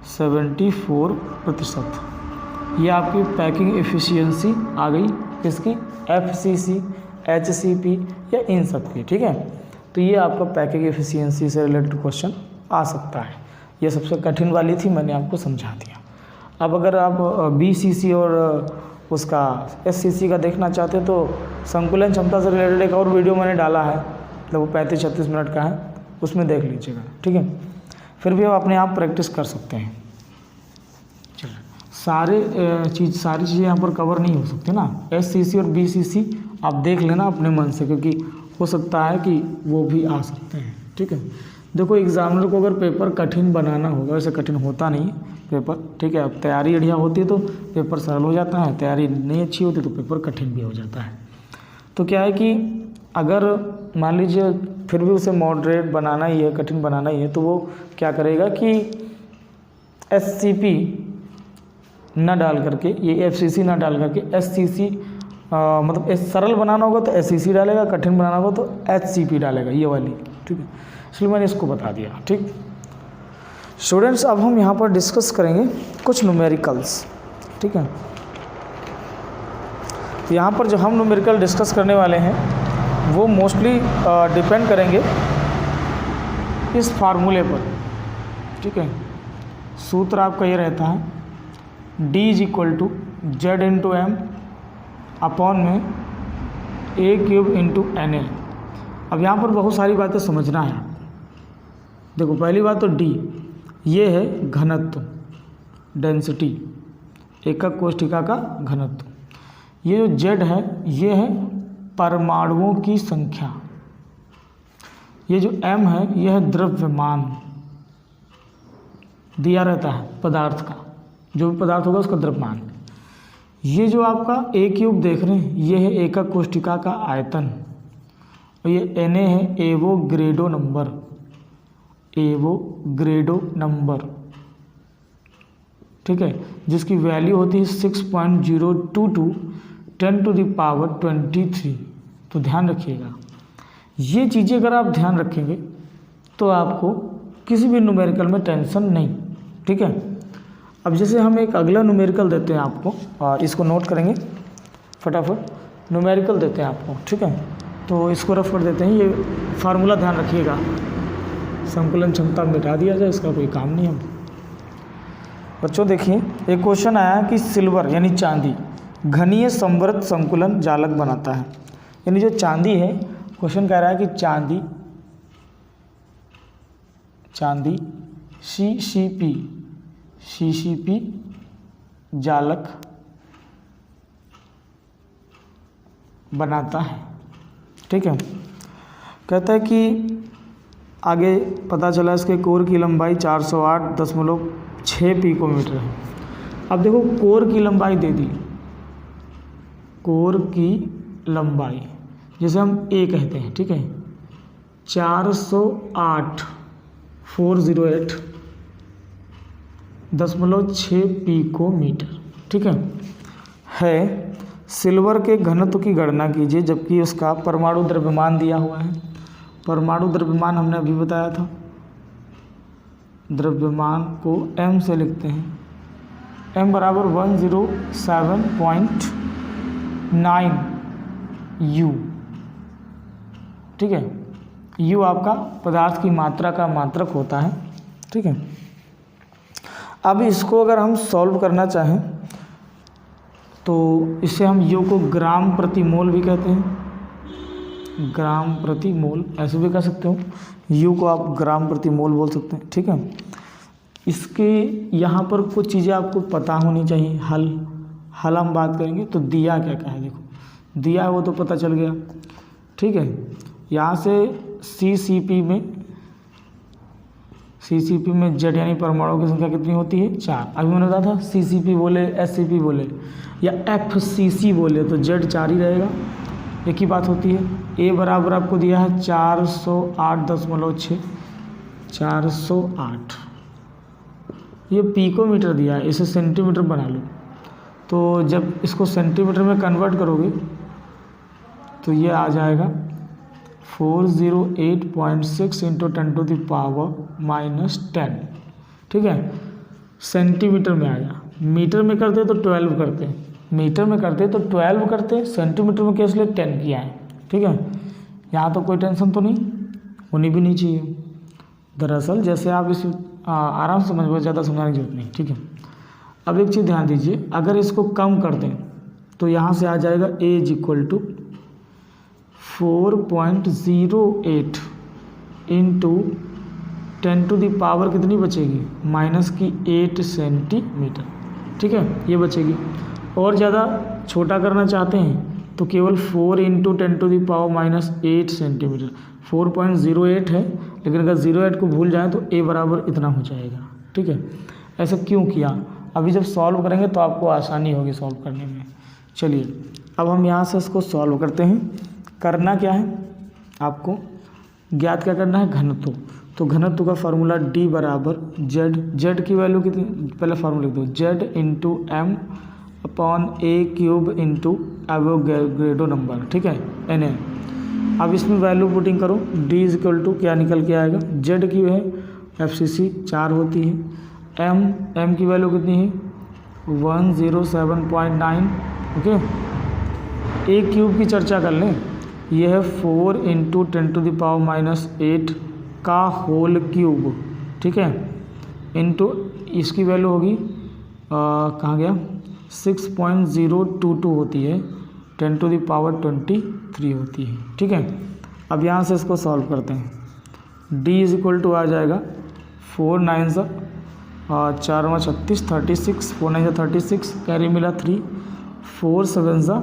74%। ये आपकी पैकिंग एफिशिएंसी आ गई, किसकी, FCC, HCP या इन सब की, ठीक है। तो ये आपका पैकिंग एफिशिएंसी से रिलेटेड क्वेश्चन आ सकता है। ये सबसे कठिन वाली थी, मैंने आपको समझा दिया। अब अगर आप BCC और उसका SCC का देखना चाहते हैं तो संकुलन क्षमता से रिलेटेड एक और वीडियो मैंने डाला है, मतलब वो 35-36 मिनट का है, उसमें देख लीजिएगा, ठीक है। फिर भी आप अपने आप प्रैक्टिस कर सकते हैं। चलिए, सारी चीज़ें यहाँ पर कवर नहीं हो सकती ना। SCC और BCC आप देख लेना अपने मन से, क्योंकि हो सकता है कि वो भी आ सकते हैं, ठीक है। देखो, एग्जामिनर को अगर पेपर कठिन बनाना होगा, वैसे कठिन होता नहीं पेपर, ठीक है। अब तैयारी बढ़िया होती है तो पेपर सरल हो जाता है, तैयारी नहीं अच्छी होती तो पेपर कठिन भी हो जाता है। तो क्या है कि अगर मान लीजिए फिर भी उसे मॉडरेट बनाना ही है, कठिन बनाना ही है, तो वो क्या करेगा कि SCP ना डाल करके, ये FCC ना डाल करके SCC, मतलब सरल बनाना होगा तो SCC डालेगा, कठिन बनाना होगा तो HCP डालेगा, ये वाली, ठीक है। इसलिए मैंने इसको बता दिया, ठीक। स्टूडेंट्स, अब हम यहाँ पर डिस्कस करेंगे कुछ न्यूमेरिकल्स, ठीक है। तो यहाँ पर जो हम न्यूमेरिकल डिस्कस करने वाले हैं वो मोस्टली डिपेंड करेंगे इस फार्मूले पर, ठीक है। सूत्र आपका ये रहता है D = Z/m अपॉन में A³ × NA। अब यहाँ पर बहुत सारी बातें समझना है। देखो, पहली बात तो D, ये है घनत्व, डेंसिटी, एकक कोष्ठिका का घनत्व। ये जो Z है, ये है परमाणुओं की संख्या। ये जो M है, ये है द्रव्यमान, दिया रहता है पदार्थ का, जो भी पदार्थ होगा उसका द्रव्यमान। ये जो आपका A³ देख रहे हैं, ये है एकक कोष्ठिका का आयतन, और ये Na है एवोग्रेडो नंबर, एवोग्रेडो नंबर, ठीक है, जिसकी वैल्यू होती है 6.022 10⁻23। तो ध्यान रखिएगा, ये चीज़ें अगर आप ध्यान रखेंगे तो आपको किसी भी न्यूमेरिकल में टेंशन नहीं, ठीक है। अब जैसे हम एक अगला न्यूमेरिकल देते हैं आपको, और इसको नोट करेंगे फटाफट, न्यूमेरिकल देते हैं आपको, ठीक है। तो इसको रफ कर देते हैं, ये फार्मूला ध्यान रखिएगा, संकुलन क्षमता मिटा दिया जाए, इसका कोई काम नहीं है। बच्चों देखिए, एक क्वेश्चन आया कि सिल्वर यानी चांदी घनीय संवृत संकुलन जालक बनाता है। यानी जो चांदी है, क्वेश्चन कह रहा है कि चांदी CCP जालक बनाता है, ठीक है। कहता है कि आगे पता चला इसके कोर की लंबाई 408.6 पिकोमीटर है। अब देखो कोर की लंबाई दे दी, कोर की लंबाई जैसे हम ए कहते हैं, ठीक है, 408.6 पिकोमीटर, ठीक है। सिल्वर के घनत्व की गणना कीजिए जबकि उसका परमाणु द्रव्यमान दिया हुआ है। परमाणु द्रव्यमान हमने अभी बताया था, द्रव्यमान को m से लिखते हैं, m बराबर 107.9 U, ठीक है। U आपका पदार्थ की मात्रा का मात्रक होता है, ठीक है। अब इसको अगर हम सॉल्व करना चाहें तो इसे हम U को ग्राम प्रति मोल भी कहते हैं, ग्राम प्रति मोल ऐसे भी कह सकते हो, U को आप ग्राम प्रति मोल बोल सकते हैं, ठीक है। इसके यहाँ पर कुछ चीज़ें आपको पता होनी चाहिए। हल हम बात करेंगे तो दिया क्या क्या है, देखो दिया है वो तो पता चल गया, ठीक है। यहाँ से CCP में Z यानी परमाणु की संख्या कितनी होती है, 4। अभी मैंने बताया था CCP बोले, SCP बोले या FCC बोले तो Z 4 ही रहेगा, एक ही बात होती है। A बराबर आपको दिया है 408.6, 408, ये पिकोमीटर दिया है, इसे सेंटीमीटर बना लो। तो जब इसको सेंटीमीटर में कन्वर्ट करोगे तो ये आ जाएगा 408.6 × 10⁻⁻10, ठीक है। सेंटीमीटर में आया, मीटर में करते तो 12 करते, मीटर में करते तो 12 करते, सेंटीमीटर में केस लिए 10 किया है, ठीक है। यहाँ तो कोई टेंशन तो नहीं, होनी भी नहीं चाहिए। दरअसल जैसे आप इस आराम से समझ लो, ज़्यादा समझाने की जरूरत नहीं, ठीक है। अब एक चीज़ ध्यान दीजिए, अगर इसको कम कर दें तो यहाँ से आ जाएगा A = 4.08 × 10⁻, कितनी बचेगी, -8 सेंटीमीटर, ठीक है, ये बचेगी। और ज़्यादा छोटा करना चाहते हैं तो केवल 4 × 10⁻⁻8 सेंटीमीटर, 4.08 है, लेकिन अगर 08 को भूल जाएं तो A बराबर इतना हो जाएगा, ठीक है। ऐसा क्यों किया, अभी जब सॉल्व करेंगे तो आपको आसानी होगी सॉल्व करने में। चलिए अब हम यहाँ से इसको सॉल्व करते हैं। करना क्या है, आपको ज्ञात क्या करना है, घनत्व। तो घनत्व का फार्मूला D बराबर Z की वैल्यू कितनी, पहले फार्मूला लिख दो, Z × m/A³ × एवोगैड्रो नंबर, ठीक है, Na। अब इसमें वैल्यू पुटिंग करो, D = क्या निकल के आएगा, Z की है FCC 4 होती है, m की वैल्यू कितनी है 107.9, ओके। A³ की चर्चा कर लें, यह है 4 × 10⁻⁻8 का होल क्यूब, ठीक है, इंटू इसकी वैल्यू होगी कहाँ गया 6.022 होती है, 10⁻23 होती है, ठीक है। अब यहाँ से इसको सॉल्व करते हैं। D = आ जाएगा 4 9 4 36, 36, 4 9 36, कैरी मिला 3, 4 7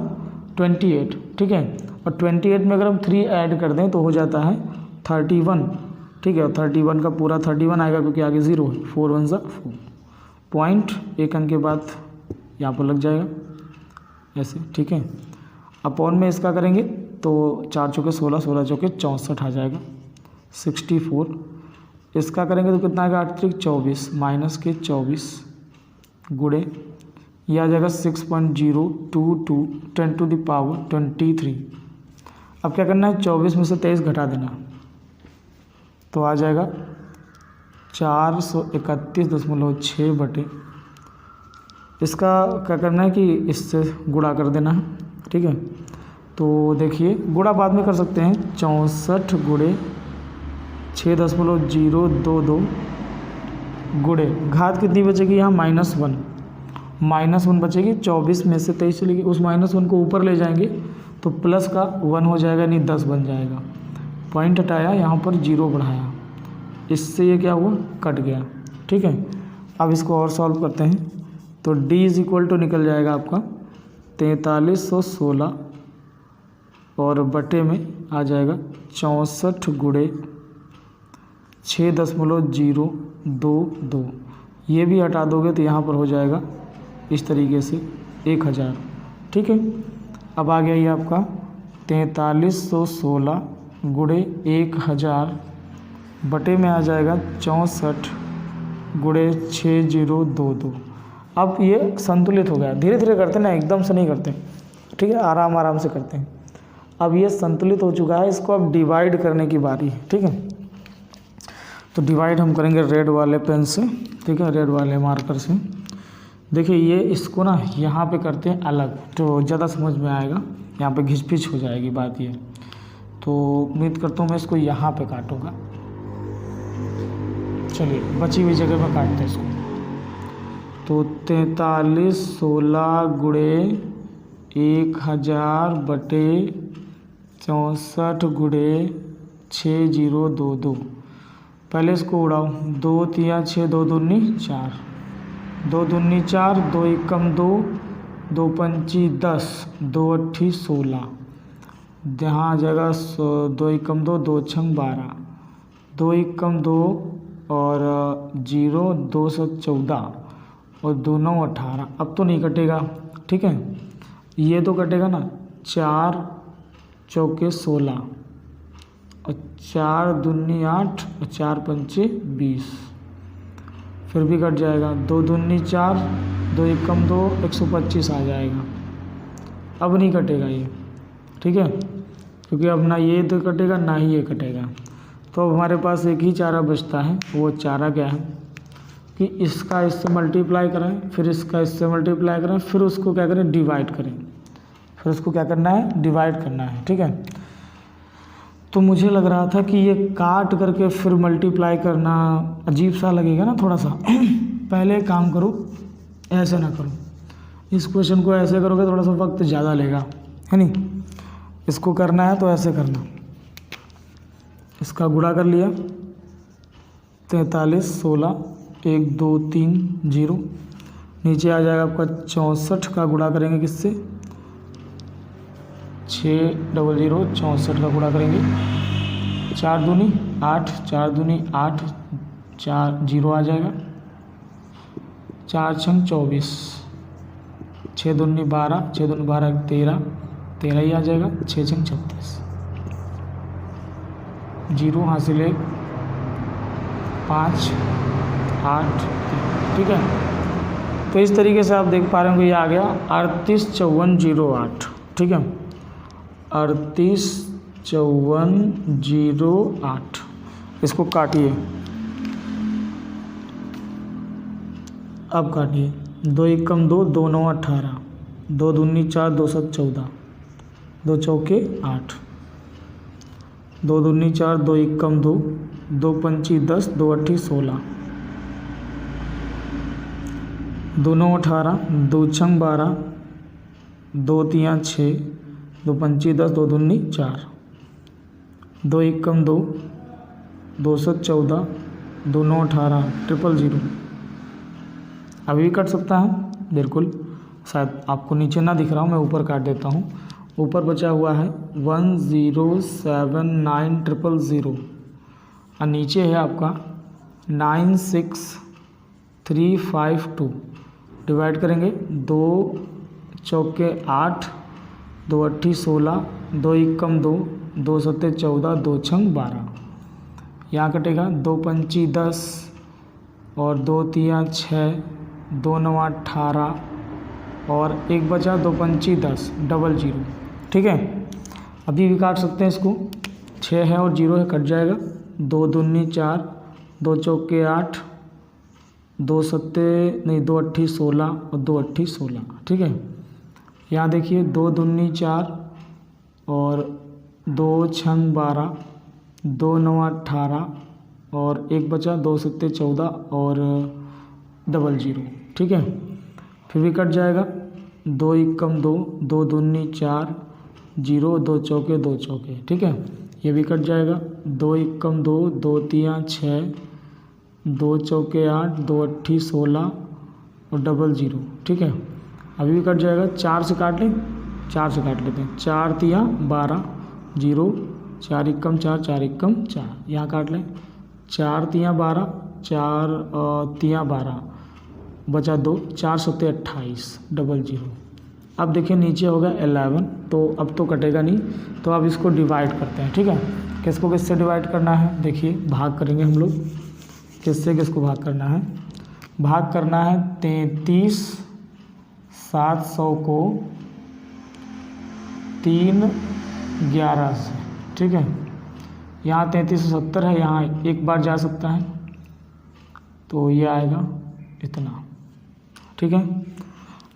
28, ठीक है। और 28 में अगर हम 3 ऐड कर दें तो हो जाता है 31, ठीक है। और 31 का पूरा 31 आएगा क्योंकि आगे 0 है, 4 1 4, पॉइंट एक अंक के बाद यहाँ पर लग जाएगा ऐसे, ठीक है। अपॉन में इसका करेंगे तो 4 चौके 16, 16 चौके 64 आ जाएगा 64। इसका करेंगे तो कितना आएगा 8 3 24, माइनस के 24 गुड़े यह आ जाएगा 6.022 10⁻23। अब क्या करना है, 24 में से 23 घटा देना तो आ जाएगा 431.6 बटे, इसका क्या करना है कि इससे गुणा कर देना है, ठीक है। तो देखिए गुणा बाद में कर सकते हैं, 64 गुणे 6.022 गुणे घात कितनी बचेगी यहाँ -1 बचेगी। 24 में से 23 चलेगी, उस -1 को ऊपर ले जाएंगे तो प्लस का 1 हो जाएगा, नहीं 10 बन जाएगा। पॉइंट हटाया, यहाँ पर 0 बढ़ाया, इससे ये क्या हुआ कट गया, ठीक है। अब इसको और सॉल्व करते हैं तो D = निकल जाएगा आपका 4316 और बटे में आ जाएगा 64 गुणे 6.022। ये भी हटा दोगे तो यहाँ पर हो जाएगा इस तरीके से 1000। ठीक है, अब आ गया ये आपका 4316 गुणे 1000 बटे में आ जाएगा 64 गुणे 6022। अब ये संतुलित हो गया। धीरे धीरे करते ना, एकदम से नहीं करते, ठीक है, आराम आराम से करते हैं। अब ये संतुलित हो चुका है, इसको अब डिवाइड करने की बारी है। ठीक है, तो डिवाइड हम करेंगे रेड वाले पेन से, ठीक है, रेड वाले मार्कर से। देखिए ये इसको ना यहाँ पे करते हैं अलग, तो ज़्यादा समझ में आएगा, यहाँ पे घिच-पिच हो जाएगी बात ये। तो उम्मीद करता हूँ मैं इसको यहाँ पे काटूँगा। चलिए बची हुई जगह में काटते हैं इसको। तो 4316 गुणे 1000 बटे 64 गुणे 6022। पहले इसको उड़ाओ, 2 3 6 2 दूनी 4, 2 दूनी 4, 2 एकम 2, 2 पंची 10, 2 अट्ठी 16, यहाँ आ जाएगा 2 एकम 2, 2 छंग 12, 2 एकम 2 और 0 2 7 14 और 2 9 18। अब तो नहीं कटेगा, ठीक है, ये तो कटेगा ना, 4 चौके 16 और 4 दूनी 8 और 4 पंचे 20, फिर भी कट जाएगा। 2 दूनी 4, 2 एकम 2, 125 आ जाएगा। अब नहीं कटेगा ये, ठीक है, क्योंकि अब ना ये तो कटेगा ना ही ये कटेगा। तो अब हमारे पास एक ही चारा बचता है। वो चारा क्या है कि इसका इससे मल्टीप्लाई करें, फिर इसका इससे मल्टीप्लाई करें, फिर उसको क्या करें, डिवाइड करें, फिर उसको क्या करना है, डिवाइड करना है। ठीक है, तो मुझे लग रहा था कि ये काट करके फिर मल्टीप्लाई करना अजीब सा लगेगा ना थोड़ा सा। पहले काम करो, ऐसे ना करो, इस क्वेश्चन को ऐसे करोगे थोड़ा सा वक्त ज़्यादा लेगा, है नहीं। इसको करना है तो ऐसे करना, इसका गुणा कर लिया, 43 16 1 2 3 0, नीचे आ जाएगा आपका 64 का गुणा करेंगे किससे, 600 64 का गुणा करेंगे, 4 दूनी 8, 4 दूनी 8, 4 0 आ जाएगा, 4 छंग 24, 6 दूनी 12, 6 दूनी 12 13, 13 ही आ जाएगा, 6 छंग 36, 0 हासिल 1 5 8 3। ठीक है, तो इस तरीके से आप देख पा रहे होंगे ये आ गया 385408। ठीक है, 385408। इसको काटिए, अब काटिए, 2 एकम 2, 2 9 18, 2 दूनी 4, 2 7 14, 2 चौके 8, 2 दूनी 4, 2 एकम 2, 2 पंची 10, 2 अट्ठी 16, 2 9 18, 2 छंग 12, 2 3 6, 2 पंची 10, 2 दूनी 4, 2 एकम 2, 2 7 14, 2 9 18, 000। अभी भी कट सकता है बिल्कुल, शायद आपको नीचे ना दिख रहा हूँ, मैं ऊपर काट देता हूँ। ऊपर बचा हुआ है 1079000 और नीचे है आपका 96352। डिवाइड करेंगे, 2 चौके 8, 2 अट्ठी 16, 2 एकम 2, 2 सत्ते 14, 2 छंग 12, यहाँ कटेगा 2 पंची 10 और 2 3 6, 2 9 18 और एक बचा 2 पंची 10, 00। ठीक है, अभी भी काट सकते हैं इसको, 6 है और 0 है, कट जाएगा। 2 दूनी 4, 2 चौके 8, 2 सत्ते नहीं 2 अट्ठी 16 और 2 अट्ठी 16। ठीक है, यहाँ देखिए 2 दूनी 4 और 2 छंग 12, 2 9 18 और एक बचा 2 सत्ते 14 और 00। ठीक है, फिर भी कट जाएगा, 2 एकम 2, 2 दूनी 4, 0 2 चौके 2 चौके। ठीक है, ये भी कट जाएगा, 2 एकम 2, 2 3 6, 2 चौके 8, 2 अट्ठी 16 और 00। ठीक है, अभी भी कट जाएगा। 4 से काट लें, 4 से काट लेते हैं, 4 3 12, 0 4 एकम 4, 4 एकम 4, यहाँ काट लें, 4 तियाँ 12, 4 तियाँ 12, बचा 2, 4 सत्ते 28, 00। अब देखिए नीचे होगा 11, तो अब तो कटेगा नहीं, तो अब इसको डिवाइड करते हैं। ठीक है, किसको किससे डिवाइड करना है, देखिए भाग करेंगे हम लोग। किससे किसको भाग करना है, भाग करना है 33,700 को 311 से। ठीक है, यहाँ 3370 है, यहाँ एक बार जा सकता है, तो ये आएगा इतना। ठीक है,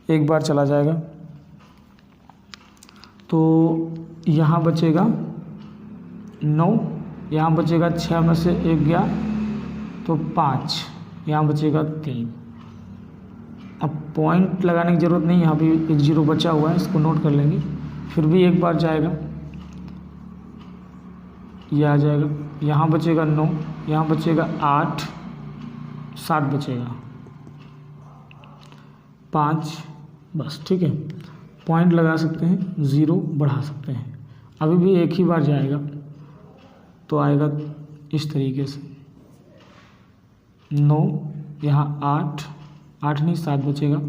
एक बार चला जाएगा, तो यहाँ बचेगा 9, यहाँ बचेगा 6 में से 1 गया तो 5, यहाँ बचेगा 3। अब पॉइंट लगाने की ज़रूरत नहीं, यहाँ भी एक 0 बचा हुआ है, इसको नोट कर लेंगे। फिर भी एक बार जाएगा, ये आ जाएगा, यहाँ बचेगा 9, यहाँ बचेगा 8, 7 बचेगा 5, बस। ठीक है, पॉइंट लगा सकते हैं, 0 बढ़ा सकते हैं। अभी भी एक ही बार जाएगा, तो आएगा इस तरीके से 9, यहाँ 8, 8 नहीं 7 बचेगा,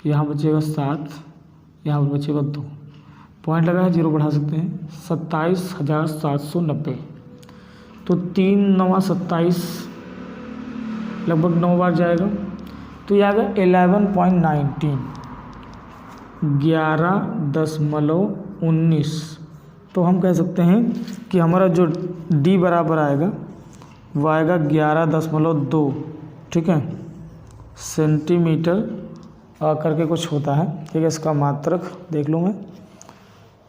यहाँ बचेगा 7, यहाँ पर बचेगा 2, पॉइंट लगा है, 0 बढ़ा सकते हैं, 27,790। तो 3 9 27, लगभग 9 बार जाएगा, तो ये आएगा 11.19, 11.19। तो हम कह सकते हैं कि हमारा जो D बराबर आएगा वो आएगा 11.2। ठीक है, सेंटीमीटर करके कुछ होता है। ठीक है, इसका मात्रक देख लूँ मैं,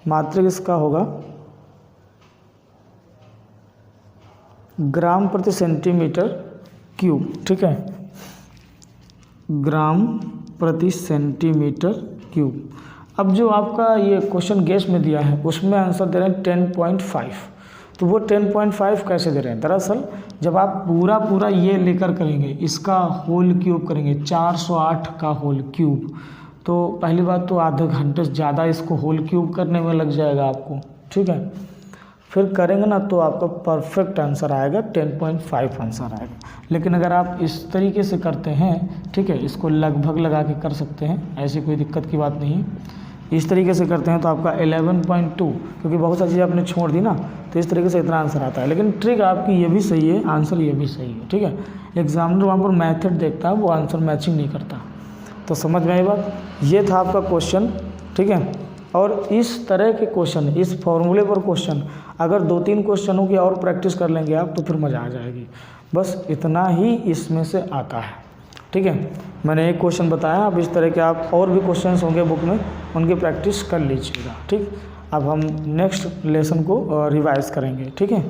मात्रक इसका होगा ग्राम प्रति सेंटीमीटर क्यूब। ठीक है, ग्राम प्रति सेंटीमीटर क्यूब। अब जो आपका ये क्वेश्चन गेस में दिया है उसमें आंसर दे रहे हैं 10.5, तो वो 10.5 कैसे दे रहे हैं, दरअसल जब आप पूरा ये लेकर करेंगे, इसका होल क्यूब करेंगे, 408 का होल क्यूब, तो पहली बात तो आधे घंटे से ज़्यादा इसको होल क्यूब करने में लग जाएगा आपको। ठीक है, फिर करेंगे ना तो आपका परफेक्ट आंसर आएगा, 10.5 आंसर आएगा। लेकिन अगर आप इस तरीके से करते हैं, ठीक है, इसको लगभग लगा के कर सकते हैं, ऐसी कोई दिक्कत की बात नहीं है। इस तरीके से करते हैं तो आपका 11.2, क्योंकि बहुत सारी चीज़ें आपने छोड़ दी ना, तो इस तरीके से इतना आंसर आता है। लेकिन ट्रिक आपकी ये भी सही है, आंसर ये भी सही है। ठीक है, एग्जामिनर वहाँ पर मेथड देखता है, वो आंसर मैचिंग नहीं करता। तो समझ में आई बात, ये था आपका क्वेश्चन। ठीक है, और इस तरह के क्वेश्चन, इस फॉर्मूले पर क्वेश्चन अगर 2-3 क्वेश्चनों की और प्रैक्टिस कर लेंगे आप, तो फिर मज़ा आ जाएगी। बस इतना ही इसमें से आता है। ठीक है, मैंने एक क्वेश्चन बताया, अब इस तरह के आप और भी क्वेश्चंस होंगे बुक में, उनकी प्रैक्टिस कर लीजिएगा। ठीक, अब हम नेक्स्ट लेसन को रिवाइज करेंगे। ठीक है।